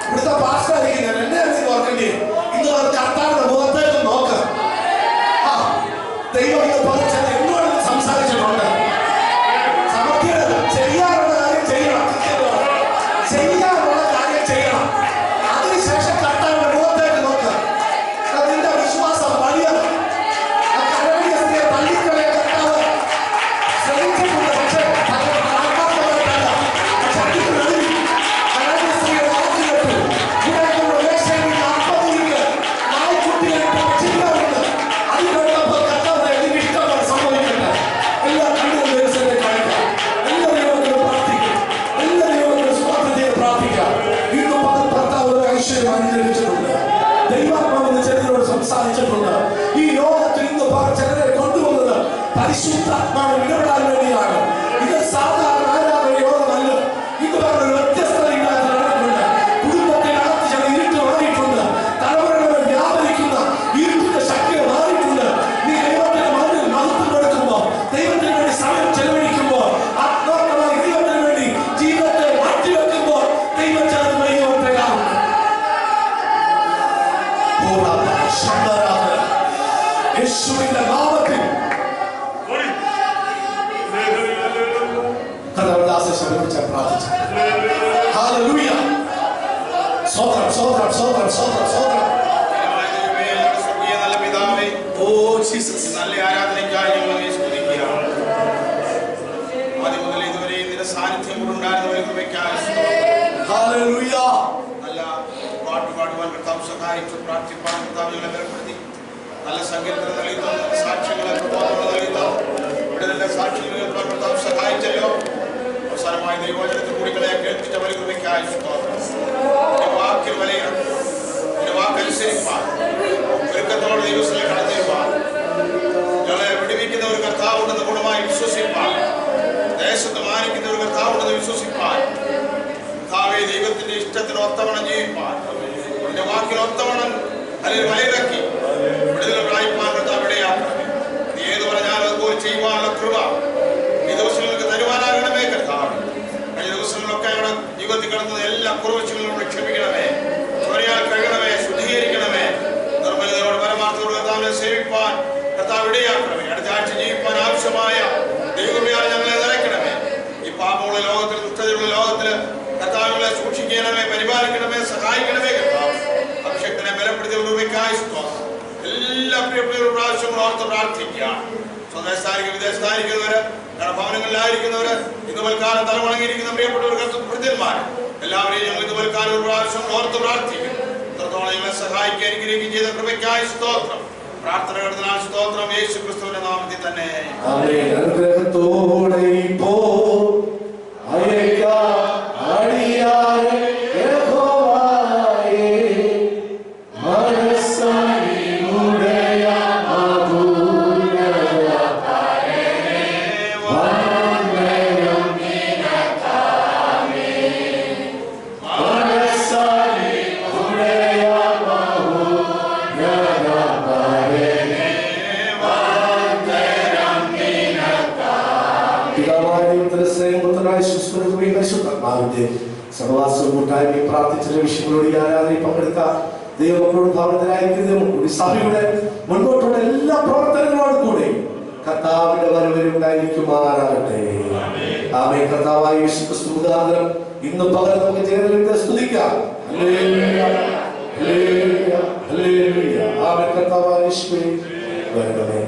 ഇവിടുത്തെ പാസ്റ്റായിരിക്കും ഞാൻ, എന്നെ നീ ഓർക്കേണ്ടി. ഇന്ന് കർത്താവിന്റെ മുഖത്തേക്ക് നോക്ക്. ദൈവം ഇന്ന് പറഞ്ഞ എന്നോട് സംസാരിച്ചിട്ടുണ്ട്. സമർപ്പിക്കരുത്. ചെയ്യാനുള്ള കാര്യം ചെയ്യണം, ചെയ്യാനുള്ള കാര്യം ചെയ്യണം. അതിനുശേഷം കർത്താവിന്റെ മുഖത്തേക്ക് നോക്ക്. നിന്റെ വിശ്വാസം വലിയത്. കരടിയെ തള്ളിക്കളയ കർത്താവ് ശ്രമിച്ചിട്ടുണ്ട്. പക്ഷേ ആത്മാർത്ഥമായിട്ടല്ല. പക്ഷെ അതിന് നടുവിൽ കരടിയ സ്ത്രീയെ വാക്ക് കേട്ടു. ഇവിടേക്കുള്ള വേശ്യയിൽ 40 നായ്ക്കുട്ടികളെ ചിന്താറുണ്ട്. അത് കേട്ടപ്പോൾ കർത്താവിനെ എനിക്ക് ഇഷ്ടമാണ് സംഭവിക്കട്ടെ. എല്ലാ കണ്ണുകളും ദേശത്തെ കാണിക്കാം. എല്ലാ ദൈവങ്ങളും പ്രാർത്ഥിക്കും. എല്ലാ ദൈവങ്ങളും സ്വാതന്ത്ര്യം ചെയ്ത് പ്രാർത്ഥിക്കാം. ഇന്ന് കർത്താവ് ഒരു ഐശ്വര്യം അനുഗ്രഹിച്ചിട്ടുണ്ട്. ദൈവാത്മാവിന് ചിലരോട് സംസാരിച്ചിട്ടുണ്ട്. ഈ ലോകത്തിൽ ഇന്ന് ചിലരെ കൊണ്ടുവന്നത് പരിശുദ്ധാത്മാവിന് ഇടപെടാൻ വേണ്ടിയാണ്. ഇത് സാധാരണ ആരാധന യോഗമല്ല. ഇത് പറഞ്ഞൊരു വ്യത്യസ്തത ഇല്ലാതെ നടന്നിട്ടുണ്ട്. കുടുംബത്തിനകത്ത് ചില ഇരുട്ട് മാറിയിട്ടുണ്ട്. തലമുറകളെ വ്യാപരിക്കുന്ന ഇരുട്ടിന്റെ ശക്തി മാറിയിട്ടുണ്ട്. നീ ദൈവത്തിന്റെ മണ്ണിൽ മഹത്വം കൊടുക്കുമ്പോ, ദൈവത്തിന് വേണ്ടി സമയം ചെലവഴിക്കുമ്പോ, ആത്മാർത്ഥമായി ദൈവത്തിന് വേണ്ടി ജീവിതത്തെ മാറ്റിവെക്കുമ്പോ ദൈവം ചേർന്ന് വഴിയോട്ടയാകും. യേശുവിന്റെ നാമത്തിൽ സ്വതന്ത്രം സ്വതന്ത്രം സ്വതന്ത്രം സ്വതന്ത്രം സ്വതന്ത്രം. നല്ല പിതാവേ, ഓ ജീസസ്, നല്ല ആരാധനയ്ക്കായി ഞങ്ങൾ അങ്ങയെ സ്തുതിക്കുകയാണ്. ആദ്യം മുതൽ ഇതുവരെ നിന്റെ സാന്നിധ്യം കൊണ്ടുണ്ടായിരുന്ന കൃപയ്ക്കായി സ്തോത്രം. ഹല്ലേലൂയ. നല്ല പാട്ട് പാടുവാൻ കർത്താവ് സഹായിച്ചു, പ്രാർത്ഥിപ്പാൻ കർത്താവ് ഞങ്ങളെ ബലപ്പെടുത്തി. നല്ല സങ്കീർത്തനം നൽകി തന്നു, സാക്ഷ്യങ്ങളെ നൽകി തന്നു. ഇവിടെ നല്ല സാക്ഷ്യങ്ങൾ കേൾക്കാൻ കർത്താവ് സഹായിച്ചല്ലോ. അവസാനമായി ദൈവവചനത്തിൽ കൂടികളെ കേൾപ്പിച്ച വലിയ കൃപയ്ക്കായി സ്തോത്രം. നിന്റെ വാക്കിൽ വലയിടും, നിന്റെ വാക്കനുസരിപ്പാൻ ഒരുക്കത്തോടെ ദൈവസ്ഥലം കടന്നിരുപ്പാൻ, ഞങ്ങളെ വിടുവിക്കുന്ന ഒരു കർത്താവുണ്ടെന്ന് ഗുണമായി വിശ്വസിപ്പാൻ, ദേശത്ത് മാനിക്കുന്ന ഒരു കർത്താവുണ്ടെന്ന് വിശ്വസിപ്പാൻ, കർത്താവേ ദൈവത്തിന്റെ ഇഷ്ടത്തിന് ഒത്തവണ്ണം ജീവിപ്പാൻ, നിന്റെ വാക്കിന് ഒത്തവണ്ണം അല്ലെങ്കിൽ വലയിറക്കി വിടുതലുകളായിപ്പാൻ കർത്താവ് ഇടയാക്കണമേ. നീ ഏത് പറഞ്ഞാലും അതുപോലെ ചെയ്യുവാനുള്ള കൃപ ഈ ദിവസങ്ങൾക്ക് തരുവാനാകണമേ കർത്താവ്. കഴിഞ്ഞ ദിവസങ്ങളിലൊക്കെ ഞങ്ങളുടെ ജീവിതത്തിൽ കിടന്ന എല്ലാ കുറവുകളും ക്ഷമിക്കണമേ, ചോരയാൽ കഴുകണമേ, ശുദ്ധീകരിക്കണമേ. നിർമ്മലതയോട് പരമാർത്ഥത്തോട് കർത്താവിനെ സേവിപ്പാൻ കർത്താവ് ഇടയാക്കണമേ. അടുത്ത ആഴ്ച ജീവിപ്പാൻ ആവശ്യമായ ദൈവകൃപയാൽ ഞങ്ങളെ നിറയ്ക്കണമേ. ഈ പാപമുള്ള ലോകത്തിൽ, ദുഷ്ടതയുള്ള ലോകത്തില് കർത്താവിനെ സൂക്ഷിക്കണമേ, പരിപാലിക്കണമേ, സഹായിക്കണമേ കർത്താവ്. അഭിഷേകത്തിനെ ബലപ്പെടുത്തിയ കൃപയ്ക്കായി സ്തോത്രം. എല്ലാ പ്രിയപ്പെട്ട പ്രാവശ്യങ്ങളും ഓർത്ത് പ്രാർത്ഥിക്കുക. സ്വദേശത്തായിരിക്കും വിദേശത്തായിരിക്കുന്നവര്, ഭവനങ്ങളിലായിരിക്കുന്നവര്, ഇന്ന് പൽക്കാലം തലമുണങ്ങിയിരിക്കുന്ന പ്രിയപ്പെട്ടവർ, കർത്തൃഭൃത്യന്മാർ എല്ലാവരെയും ഞങ്ങൾ ഇന്ന് പൽക്കാലം ഒരു പ്രാവശ്യം ഓർത്ത് പ്രാർത്ഥിക്കും. ഇത്രത്തോളം ഞങ്ങളെ സഹായിക്കാൻ അനുഗ്രഹിക്കുകയും ചെയ്ത കൃപയ്ക്കായി സ്തോത്രം. പ്രാർത്ഥന കേട്ടതിനാൽ സ്തോത്രം. യേശു ക്രിസ്തുവിന്റെ നാമത്തിൽ തന്നെ ആമേൻ. അനുഗ്രഹത്തോടെ പോ അയക്കാം അടിയാരെ യഹോവയെ മനസ്സറിയുടയ മധുരയ വന്ദനം നിനക്കാമേ. മനസ്സറിയുടയ മധുരയ വന്ദനം നിനക്കാമേ. പിതാവായ ദൈവത്തിന്റെ സ്നേഹം, പുത്രനായ യേശുക്രിസ്തുവിന്റെ പരിശുദ്ധാത്മാവിന്റെ സഹവാസവും കൂട്ടായ്മയും പ്രാർത്ഥിച്ച വിഷയങ്ങളോട് ഈ ആരാധനയിൽ പങ്കെടുത്ത ദൈവമക്കളോട് ഭവനത്തിലായിരിക്കുന്ന കൂടി സഭയുടെ മുൻപോട്ടുള്ള എല്ലാ പ്രവർത്തനങ്ങളോടും കൂടി കർത്താവിന്റെ വരവിലുണ്ടായിരിക്കുമാറാകട്ടെ. ആമേൻ. കർത്താവായ യേശുക്രിസ്തു മുഖാന്തരം ഇന്ന് പകൽ നമുക്ക് ചേർന്ന് സ്തുതിക്കാം. ഹല്ലേലൂയ, ഹല്ലേലൂയ, ഹല്ലേലൂയ. ആമേൻ. കർത്താവായ യേശുവേ വരണമേ.